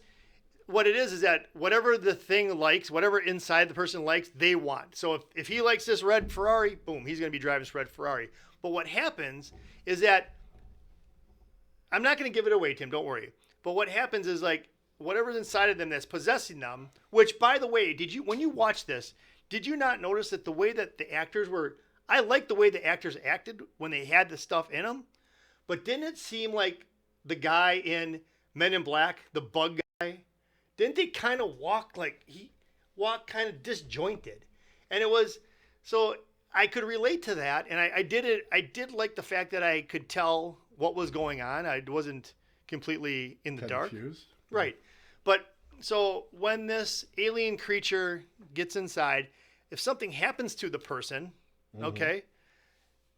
what it is that whatever the thing likes, whatever inside the person likes, they want. So if he likes this red Ferrari, boom, he's going to be driving this red Ferrari. But what happens is that I'm not going to give it away, Tim. Don't worry. But what happens is like whatever's inside of them that's possessing them, which by the way, when you watch this, did you not notice that the way that the actors were, I like the way the actors acted when they had the stuff in them, but didn't it seem like the guy in Men in Black, the bug guy, didn't they kind of walk like he walked kind of disjointed? And it was, so I could relate to that. And I did like the fact that I could tell what was going on. I wasn't completely in the dark. Right. But so when this alien creature gets inside, if something happens to the person, okay,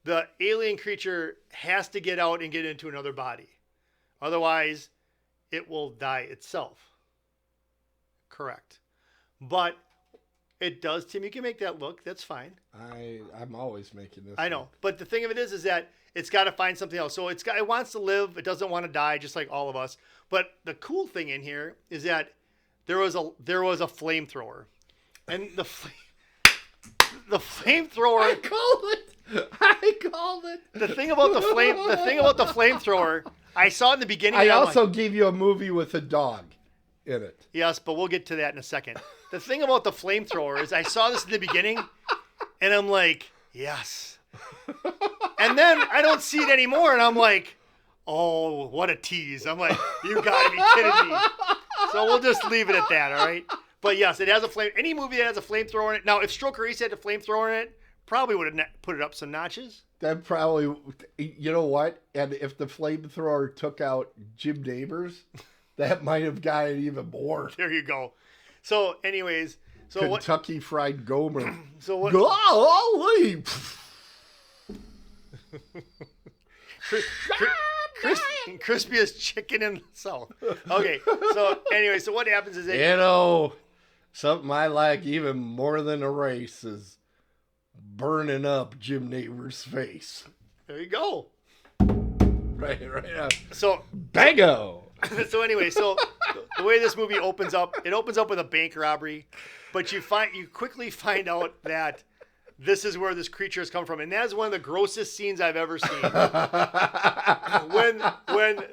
the alien creature has to get out and get into another body. Otherwise, it will die itself. Correct. But it does, Tim. You can make that look. That's fine. I'm always making this. I know. But the thing of it is that it's got to find something else. So it wants to live. It doesn't want to die, just like all of us. But the cool thing in here is that there was a flamethrower, and the flamethrower. I called it. The thing about the flamethrower, I saw in the beginning. I also gave you a movie with a dog in it. Yes, but we'll get to that in a second. The thing about the flamethrower is I saw this in the beginning, and I'm like, yes. And then I don't see it anymore, and I'm like, oh, what a tease. I'm like, you gotta be kidding me. So we'll just leave it at that, all right? But yes, it has a flame. Any movie that has a flamethrower in it. Now, if Stroker Ace had a flamethrower in it, probably would have put it up some notches. That probably, you know what? And if the flamethrower took out Jim Neighbors, that might have got it even more. There you go. So, anyways, Kentucky Fried Gomer. So what? Golly! Crispiest chicken in the South. Okay, so anyway, so what happens is that You know, something I like even more than a race is burning up Jim Neighbors' face. there you go. Right up. So Bango! so anyway, so the way this movie opens up, it opens up with a bank robbery, but you quickly find out that this is where this creature has come from, and that is one of the grossest scenes I've ever seen. when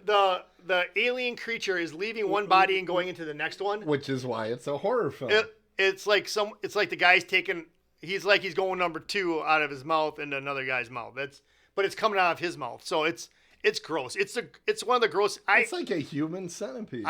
the alien creature is leaving one body and going into the next one, Which is why it's a horror film. it's like the guy's taking. He's going number 2 out of his mouth into another guy's mouth. But it's coming out of his mouth, so it's gross. It's one of the gross. It's like a human centipede.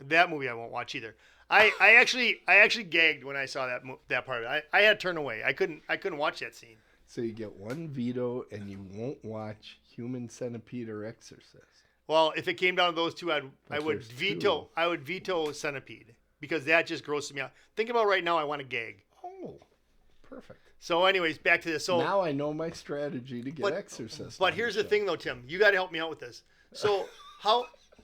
That movie I won't watch either. I actually gagged when I saw that part of it. I had to turn away. I couldn't watch that scene. So you get one veto, and you won't watch Human Centipede or Exorcist. Well, if it came down to those two, I would there's veto. two. I would veto Centipede because that just grosses me out. Think about right now. I want to gag. Oh, perfect. So, anyways, back to this. So now I know my strategy to get Exorcist. But here's the thing, though, Tim. You got to help me out with this. So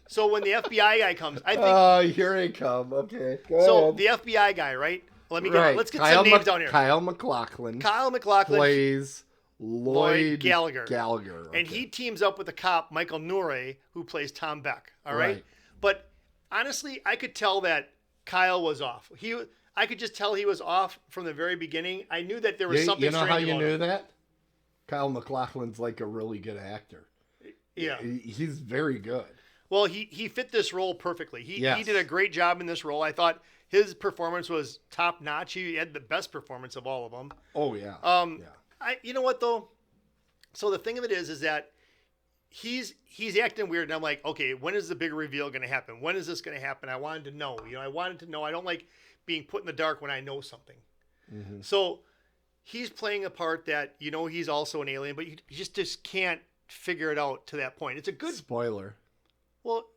So when the FBI guy comes, I think. Oh, here he come. Okay. So the FBI guy, right? Let's get some names down here. Kyle MacLachlan. Kyle MacLachlan plays Lloyd Gallagher. Okay. And he teams up with the cop, Michael Nure, who plays Tom Beck. All right? But honestly, I could tell that Kyle was off. I could just tell he was off from the very beginning. I knew that there was something You know strange how you about knew him. that? Kyle MacLachlan's like a really good actor. Yeah. He's very good. Well, he fit this role perfectly. He Yes. did a great job in this role. I thought his performance was top notch. He had the best performance of all of them. Oh, yeah. You know what though? So the thing of it is that he's acting weird, and I'm like, okay, when is the big reveal going to happen? When is this going to happen? I wanted to know. I wanted to know. I don't like being put in the dark when I know something. Mm-hmm. So he's playing a part that he's also an alien, but you just can't figure it out to that point. It's a good spoiler. Well,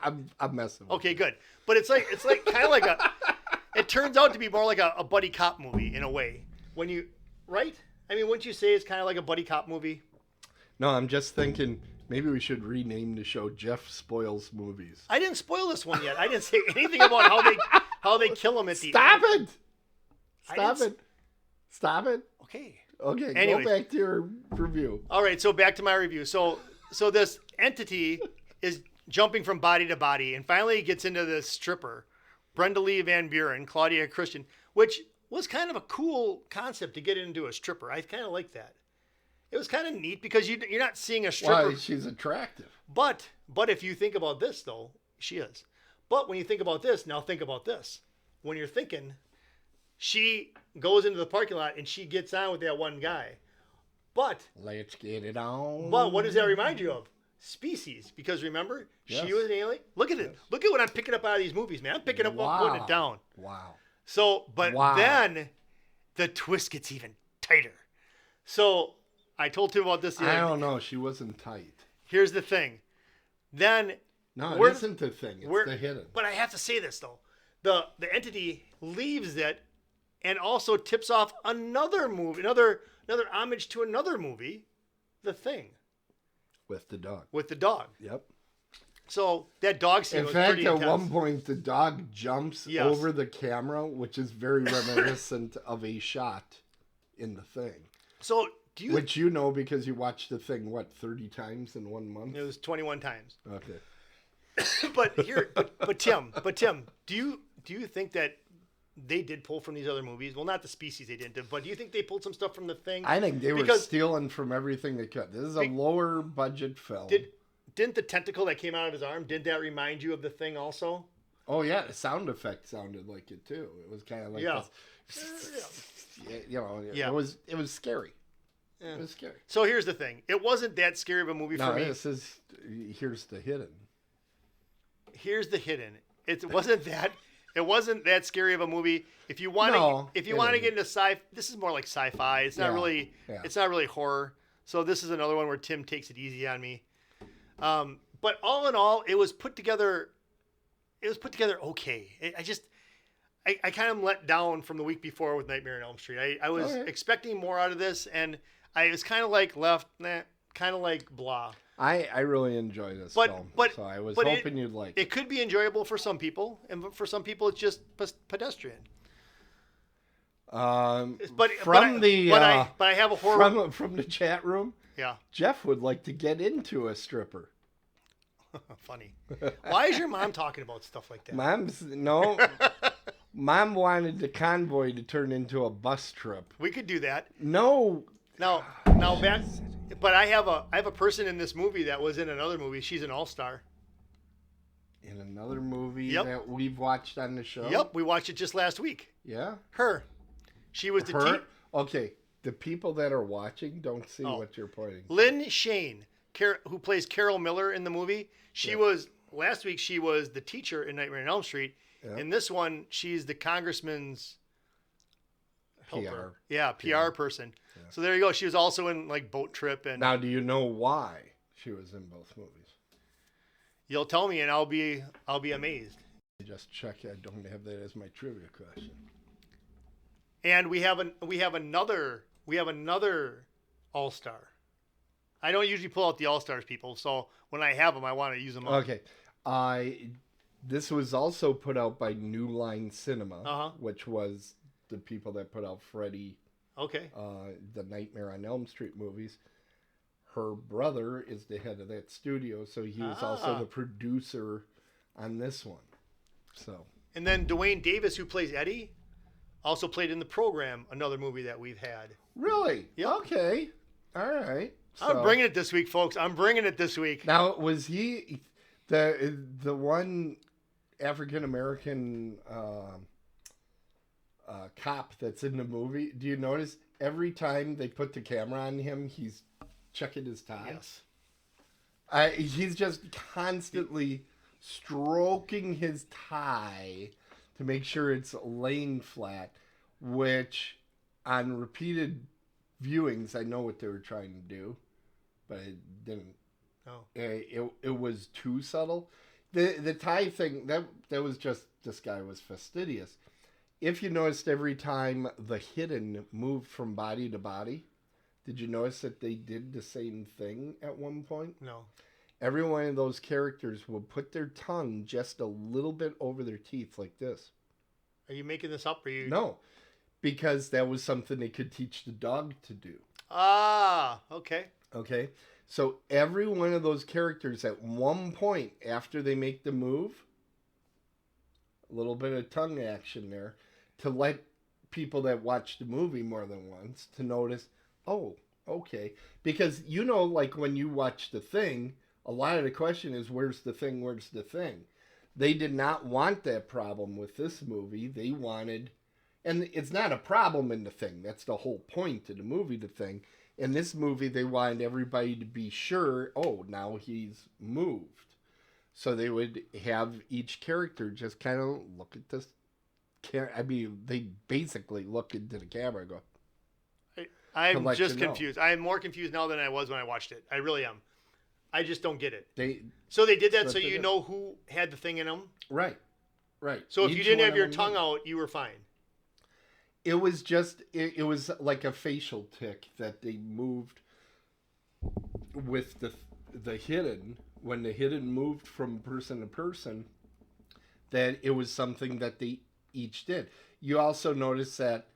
I'm messing with okay, you. good. But it's like kind of like it turns out to be more like a buddy cop movie in a way. Right? I mean, wouldn't you say it's kind of like a buddy cop movie? No, I'm just thinking maybe we should rename the show Jeff Spoils Movies. I didn't spoil this one yet. I didn't say anything about how they kill him at the Stop end. it! Stop it! Okay. Okay, Anyways. go back to your review. All right, so back to my review. So this entity is jumping from body to body, and finally gets into this stripper, Brenda Lee Van Buren, Claudia Christian, which was kind of a cool concept to get into a stripper. I kind of like that. It was kind of neat because you're not seeing a stripper. Why, she's attractive. But if you think about this, though, she is. But when you think about this, now think about this. When you're thinking, she goes into the parking lot and she gets on with that one guy. But let's get it on. But what does that remind you of? Species. Because remember, Yes. she was an alien. Look at it. Look at what I'm picking up out of these movies, man. I'm picking up what I'm putting it down. Wow. So, but then the twist gets even tighter. So I told Tim about this the I other don't know. She wasn't tight. Here's the thing. Then No, it isn't the thing. It's the hidden. But I have to say this though. The entity leaves it and also tips off another movie, another homage to another movie, The Thing. With the dog. With the dog. Yep. So that dog scene In was fact, pretty at intense. one point, the dog jumps Yes. over the camera, which is very reminiscent of a shot in The Thing. So do you? Which you know because you watched The Thing, 30 times in 1 month? It was 21 times. Okay. But Tim, do you think that they did pull from these other movies? Well, not the Species they didn't, but do you think they pulled some stuff from The Thing? I think they were stealing from everything they could. This is a lower budget film. Didn't the tentacle that came out of his arm, didn't that remind you of The Thing also? Oh yeah, the sound effect sounded like it too. It was kind of like this. Yeah. It was scary. Yeah. It was scary. So here's the thing. It wasn't that scary of a movie for me. Here's the hidden. Here's the hidden. It wasn't that scary of a movie. If you want to get into this is more like sci-fi. It's not really it's not really horror. So this is another one where Tim takes it easy on me. But all in all, it was put together okay. I kind of let down from the week before with Nightmare on Elm Street. I was expecting more out of this, and I was kind of like kind of like blah. I really enjoy this film, so I was hoping you'd like it. It could be enjoyable for some people, and for some people it's just pedestrian. But I have a horror from the chat room. Yeah, Jeff would like to get into a stripper. Funny. Why is your mom talking about stuff like that? Mom wanted the convoy to turn into a bus trip. We could do that. No. Now back. But I have a person in this movie that was in another movie. She's an all-star. In another movie that we've watched on the show? Yep, we watched it just last week. Yeah? Her. She was the team. Okay, the people that are watching don't see what you're pointing to. Lynn Shane, who plays Carol Miller in the movie. She was last week she was the teacher in Nightmare on Elm Street. Yeah. In this one, she's the congressman's helper. Yeah, PR person. Yeah. So there you go. She was also in like Boat Trip and. Now, do you know why she was in both movies? You'll tell me, and I'll be amazed. Just check. I don't have that as my trivia question. And we have another All-Star. I don't usually pull out the All-Stars, people. So when I have them, I want to use them up. Okay. This was also put out by New Line Cinema, which was the people that put out Freddy, Okay. the Nightmare on Elm Street movies. Her brother is the head of that studio, so he was also the producer on this one. So. And then Dwayne Davis, who plays Eddie, also played in The Program, another movie that we've had. Really? Yep. Okay. All right. So. I'm bringing it this week, folks. I'm bringing it this week. Now, was he the one African American cop that's in the movie? Do you notice every time they put the camera on him, he's checking his tie? Yes. He's just constantly stroking his tie to make sure it's laying flat, which on repeated viewings, I know what they were trying to do, but it didn't. Oh. It was too subtle. The tie thing, that was just, this guy was fastidious. If you noticed, every time the Hidden moved from body to body, did you notice that they did the same thing at one point? No. Every one of those characters will put their tongue just a little bit over their teeth like this. Are you making this up? Or you? No, because that was something they could teach the dog to do. Ah, okay. Okay. So every one of those characters at one point after they make the move, a little bit of tongue action there to let people that watch the movie more than once to notice, oh, okay. Because, you know, like when you watch The Thing, a lot of the question is, where's the thing? Where's the thing? They did not want that problem with this movie. They wanted, and it's not a problem in The Thing. That's the whole point of the movie, The Thing. In this movie, they wanted everybody to be sure, oh, now he's moved. So they would have each character just kind of look at this. I mean, they basically look into the camera and go. I'm just confused. I am more confused now than I was when I watched it. I really am. I just don't get it. So they did that so you know who had the thing in them? Right. Right. So if you didn't have your tongue out, you were fine. It was just, it was like a facial tic that they moved with the Hidden. When the Hidden moved from person to person, that it was something that they each did. You also notice that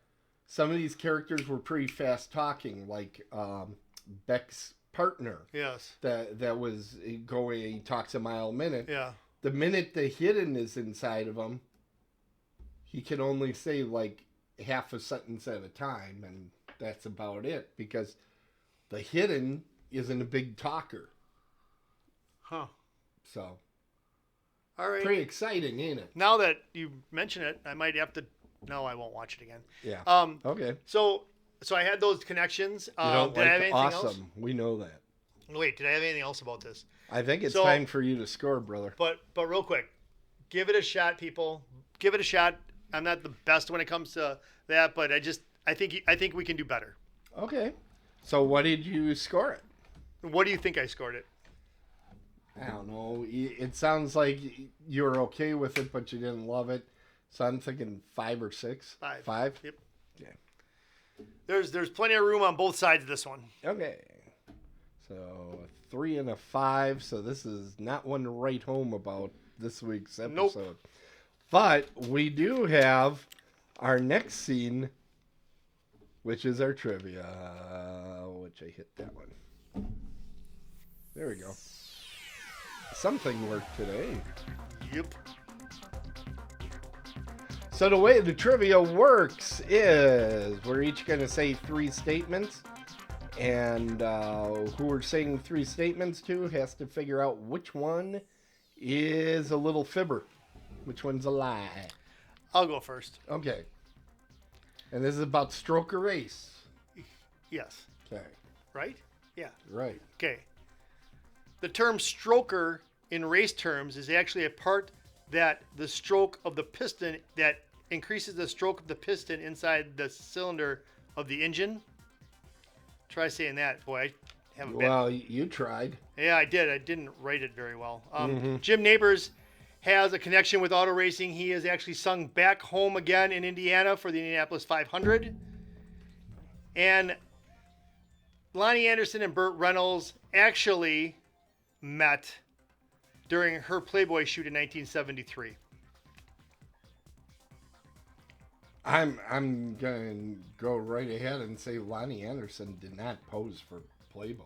some of these characters were pretty fast talking, like Beck's partner. Yes. That was going, he talks a mile a minute. Yeah. The minute the Hidden is inside of him, he can only say like half a sentence at a time, and that's about it, because the Hidden isn't a big talker. Huh. So. All right. Pretty exciting, ain't it? Now that you mention it, I might have to. No, I won't watch it again. Yeah. Okay. So I had those connections. You don't did I have like anything awesome. else? We know that. Wait, did I have anything else about this? I think it's time for you to score, brother. But real quick, give it a shot, people. Give it a shot. I'm not the best when it comes to that, but I think we can do better. Okay. So what did you score it? What do you think I scored it? I don't know. It sounds like you were okay with it, but you didn't love it. So I'm thinking 5 or 6. 5. 5? Yep. Yeah. There's plenty of room on both sides of this one. Okay. So 3 and a 5. So this is not one to write home about this week's episode. Nope. But we do have our next scene, which is our trivia, which I hit that one. There we go. Something worked today. Yep. So the way the trivia works is we're each going to say 3 statements, and who we're saying 3 statements to has to figure out which one is a little fibber, which one's a lie. I'll go first. Okay. And this is about stroke or race. Yes. Okay. Right? Yeah. Right. Okay. The term stroker in race terms is actually a part that the stroke of the piston that increases the stroke of the piston inside the cylinder of the engine. Try saying that. Boy, I haven't been. Well, you tried. Yeah, I did. I didn't write it very well. Jim Nabors has a connection with auto racing. He has actually sung Back Home Again in Indiana for the Indianapolis 500. And Lonnie Anderson and Burt Reynolds actually met during her Playboy shoot in 1973. I'm gonna go right ahead and say Lonnie Anderson did not pose for Playboy.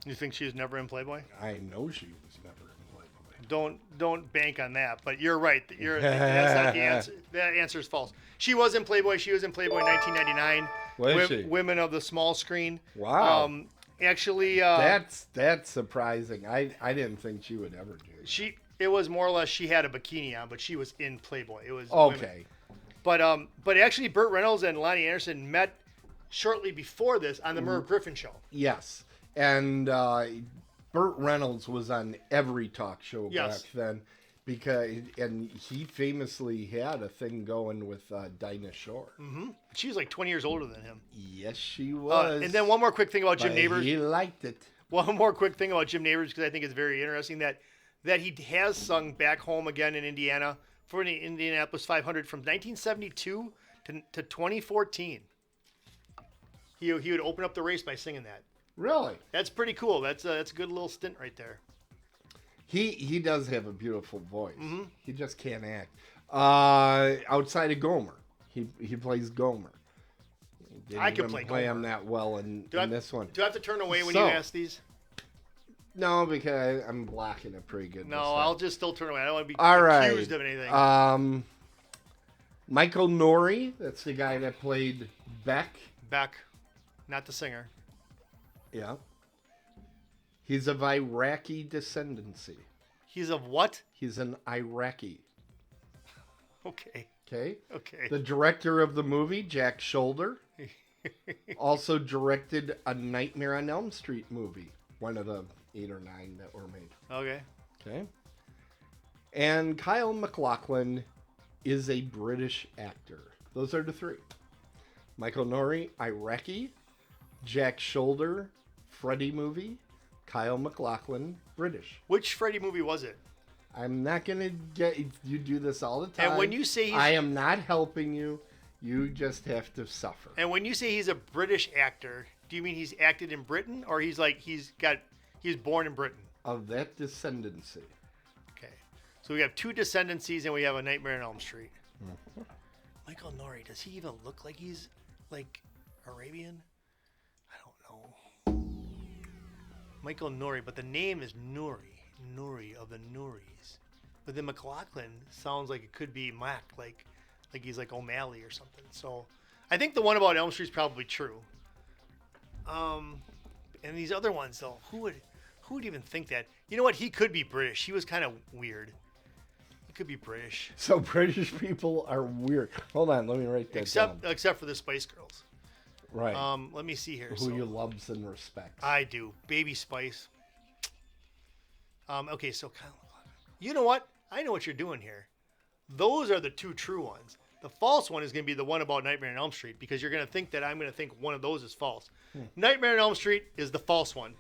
You think she was never in Playboy? I know she was never in Playboy. Don't bank on that. But you're right. That's not the answer. That answer is false. She was in Playboy. She was in Playboy in 1999. Was she? Women of the Small Screen. Wow. Actually, that's surprising. I didn't think she would ever do that. It was more or less she had a bikini on, but she was in Playboy. It was okay. Women. But actually, Burt Reynolds and Lonnie Anderson met shortly before this on the Merv Griffin show. Yes, and Burt Reynolds was on every talk show back then and he famously had a thing going with Dinah Shore. Mm-hmm. She was like 20 years older than him. Yes, she was. And then one more quick thing about Jim Nabors. He liked it. One more quick thing about Jim Nabors, because I think it's very interesting that he has sung Back Home Again in Indiana for the Indianapolis 500 from 1972 to 2014. He would open up the race by singing that. Really? That's pretty cool. That's a good little stint right there. He does have a beautiful voice. Mm-hmm. He just can't act. Outside of Gomer, he plays Gomer. I can play him that well in this one. Do I have to turn away when you ask these? No, because I'm blocking it pretty good. No, I'll just still turn away. I don't want to be accused of anything. Michael Nori, that's the guy that played Beck. Beck, not the singer. Yeah. He's of Iraqi descendancy. He's of what? He's an Iraqi. Okay. Okay. The director of the movie, Jack Shoulder, also directed a Nightmare on Elm Street movie. One of the 8 or 9 that were made. Okay. And Kyle MacLachlan is a British actor. Those are the 3. Michael Nori, Iraqi. Jack Shoulder, Freddy movie. Kyle MacLachlan, British. Which Freddy movie was it? I'm not going to get... You do this all the time. And when you say I am not helping you. You just have to suffer. And when you say he's a British actor, do you mean he's acted in Britain? Or he's born in Britain? Of that descendancy. Okay. So we have 2 descendancies and we have a Nightmare on Elm Street. Mm-hmm. Michael Nori, does he even look like he's like Arabian? I don't know. Michael Nori, but the name is Nuri of the Nuris. But then McLaughlin sounds like it could be Mac, like he's like O'Malley or something. So I think the one about Elm Street's probably true. And these other ones though, who would even think that? You know what? He could be British. He was kind of weird. He could be British. So British people are weird. Hold on, let me write that down. Except for the Spice Girls. Right. Let me see here. Who you loves and respects. I do. Baby Spice. Okay, so Kyle MacLachlan. You know what? I know what you're doing here. Those are the 2 true ones. The false one is going to be the one about Nightmare on Elm Street because you're going to think that I'm going to think one of those is false. Nightmare on Elm Street is the false one.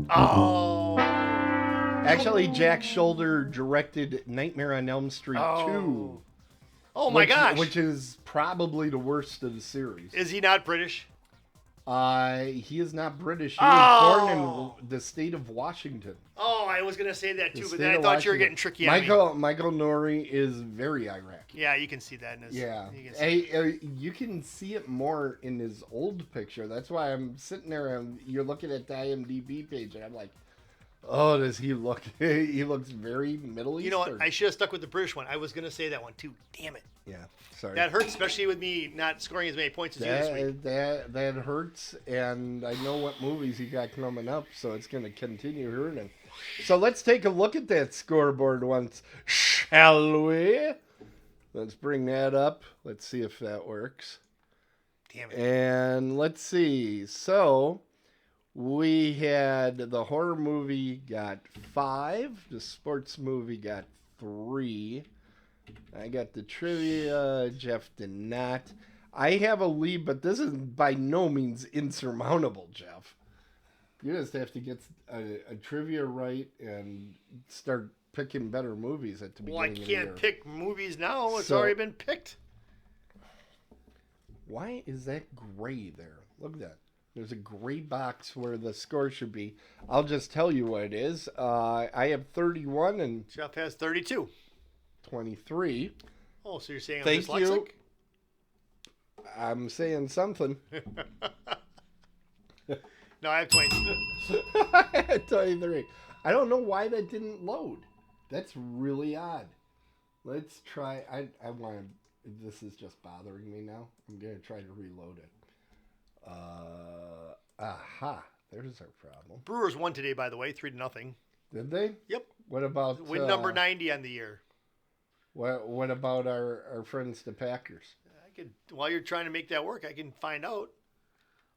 Oh. Actually, Jack Shoulder directed Nightmare on Elm Street 2. Oh my gosh. Which is probably the worst of the series. Is he not British? He is not British. He was born in the state of Washington. Oh, I was going to say that too, but then I thought you were getting tricky on me. Michael Nori is very Iraqi. Yeah, you can see that in his... Yeah. You can see it more in his old picture. That's why I'm sitting there and you're looking at the IMDb page and I'm like, oh, does he look... He looks very Middle Eastern. You know what? I should have stuck with the British one. I was going to say that one too. Damn it. Yeah, sorry. That hurts, especially with me not scoring as many points as you this week. That hurts, and I know what movies he got coming up, so it's going to continue hurting. So let's take a look at that scoreboard once, shall we? Let's bring that up. Let's see if that works. Damn it. And let's see. So We had the horror movie got 5. The sports movie got 3. I got the trivia. Jeff did not. I have a lead, but this is by no means insurmountable, Jeff. You just have to get a trivia right and start picking better movies at the beginning of the year. Well, I can't pick movies now. It's already been picked. Why is that gray there? Look at that. There's a gray box where the score should be. I'll just tell you what it is. I have 31 and Jeff has 32. 23. Oh, so you're saying I'm Thank dyslexic? you. I'm saying something. No, I have 22. 23. I don't know why that didn't load. That's really odd. Let's try. I want to. This is just bothering me now. I'm going to try to reload it. Aha. There's our problem. Brewers won today, by the way, 3-0. Did they? Yep. What about Win number 90 on the year. What about our friends the Packers? While you're trying to make that work, I can find out.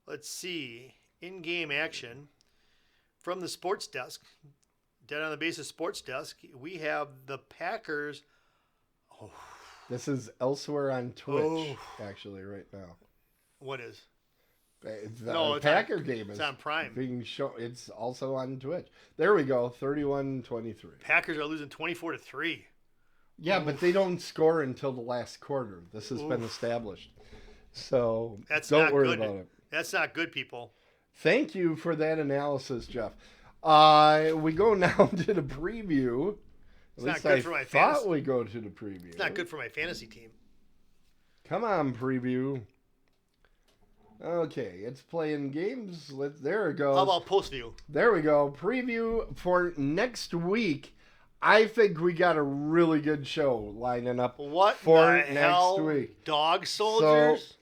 Let's see. In-game action from the sports desk. Dead on the Bases sports desk. We have the Packers. Oh. This is elsewhere on Twitch, actually, right now. What is? The Packer game is on Prime. Being shown. It's also on Twitch. There we go. 31-23. Packers are losing 24-3. Yeah, but they don't score until the last quarter. This has been established. So don't worry about it. That's not good, people. Thank you for that analysis, Jeff. We go now to the preview. It's not good for my fantasy. Thought we go to the preview. It's not good for my fantasy team. Come on, preview. Okay, it's playing games. There it goes. How about post view? There we go. Preview for next week. I think we got a really good show lining up for next week. Dog soldiers?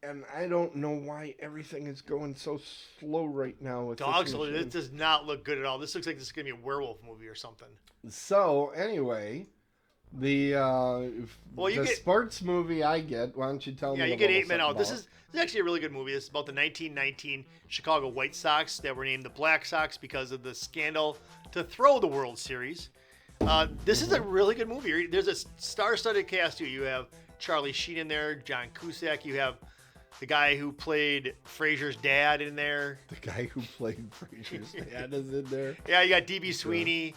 And I don't know why everything is going so slow right now with Dog soldiers. This does not look good at all. This looks like this is going to be a werewolf movie or something. So, anyway, the sports movie I get, why don't you tell me? Yeah, you get 8 Men Out. This is actually a really good movie. This is about the 1919 Chicago White Sox that were named the Black Sox because of the scandal to throw the World Series. This is a really good movie. There's a star-studded cast, too. You have Charlie Sheen in there, John Cusack. You have the guy who played Frasier's dad in there. The guy who played Frasier's dad is in there. Yeah, you got D.B. Sweeney.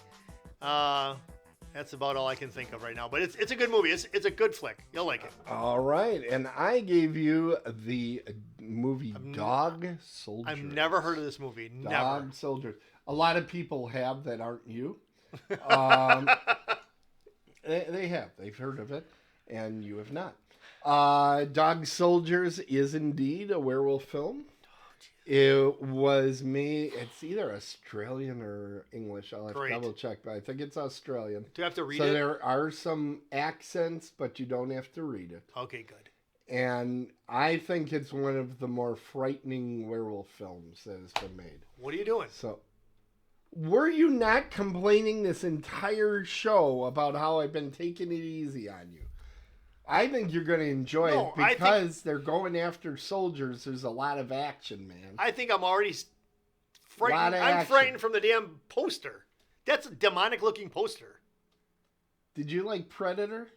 That's about all I can think of right now. But it's a good movie. It's a good flick. You'll like it. All right. And I gave you the movie Dog Soldiers. I've never heard of this movie. Dog Soldiers. A lot of people have that aren't you. They have. They've heard of it. And you have not. Dog Soldiers is indeed a werewolf film. It was made, it's either Australian or English. I'll have to double check, but I think it's Australian. Do you have to read it? So there are some accents, but you don't have to read it. Okay, good. And I think it's one of the more frightening werewolf films that has been made. What are you doing? So, were you not complaining this entire show about how I've been taking it easy on you? I think you're going to enjoy it because they're going after soldiers. There's a lot of action, man. I think I'm already frightened. I'm frightened from the damn poster. That's a demonic-looking poster. Did you like Predator?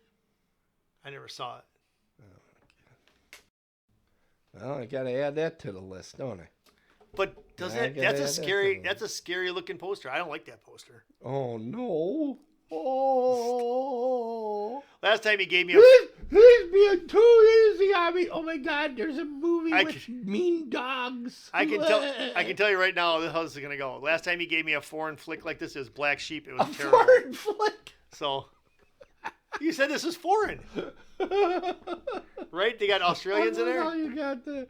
I never saw it. Oh, well, I got to add that to the list, don't I? But that's a scary looking poster. I don't like that poster. Oh no. Oh. Last time he gave me He's being too easy on me. Oh my God, there's a movie with mean dogs. I can tell you right now how this is gonna go. Last time he gave me a foreign flick like this, it was Black Sheep. It was terrible. Foreign flick. So you said this is foreign. Right? They got Australians in there? You got a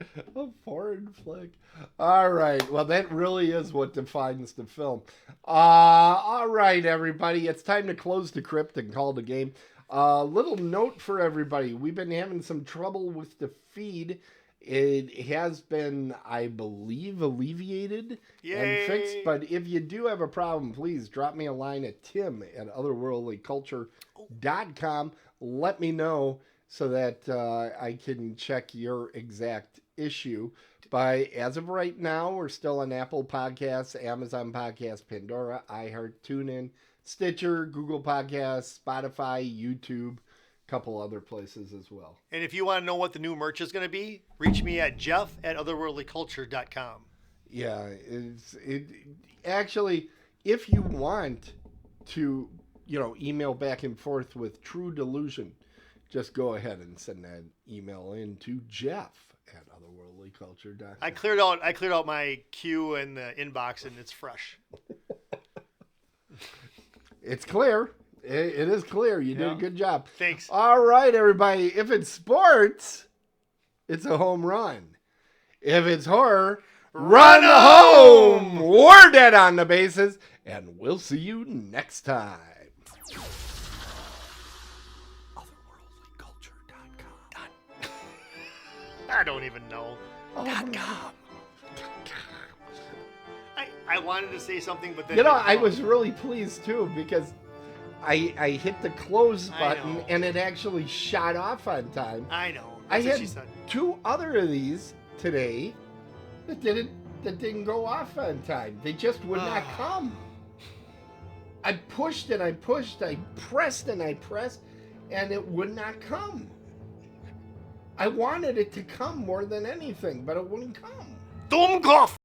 foreign flick. All right. Well, that really is what defines the film. All right, everybody. It's time to close the crypt and call the game. Little note for everybody. We've been having some trouble with the feed. It has been, I believe, alleviated and fixed. But if you do have a problem, please drop me a line at tim@otherworldlyculture.com. Let me know so that I can check your exact issue. But as of right now, we're still on Apple Podcasts, Amazon Podcasts, Pandora, iHeart, TuneIn, Stitcher, Google Podcasts, Spotify, YouTube, a couple other places as well. And if you want to know what the new merch is going to be, reach me at jeff@otherworldlyculture.com. Yeah, actually, if you want to, email back and forth with True Delusion, just go ahead and send that email in to jeff@otherworldlyculture.com. I cleared out my queue and the inbox, and it's fresh. It's clear. It is clear. You did a good job. Thanks. All right, everybody. If it's sports, it's a home run. If it's horror, run home. We're dead on the bases, and we'll see you next time. Otherworldlyculture.com. I don't even know. .com. I wanted to say something, but then I was really pleased too because I hit the close button and it actually shot off on time. I know. I That's what had she said. 2 other of these today that didn't go off on time. They just would not come. I pushed and I pushed, I pressed and I pressed, and it would not come. I wanted it to come more than anything, but it wouldn't come. Dummkopf!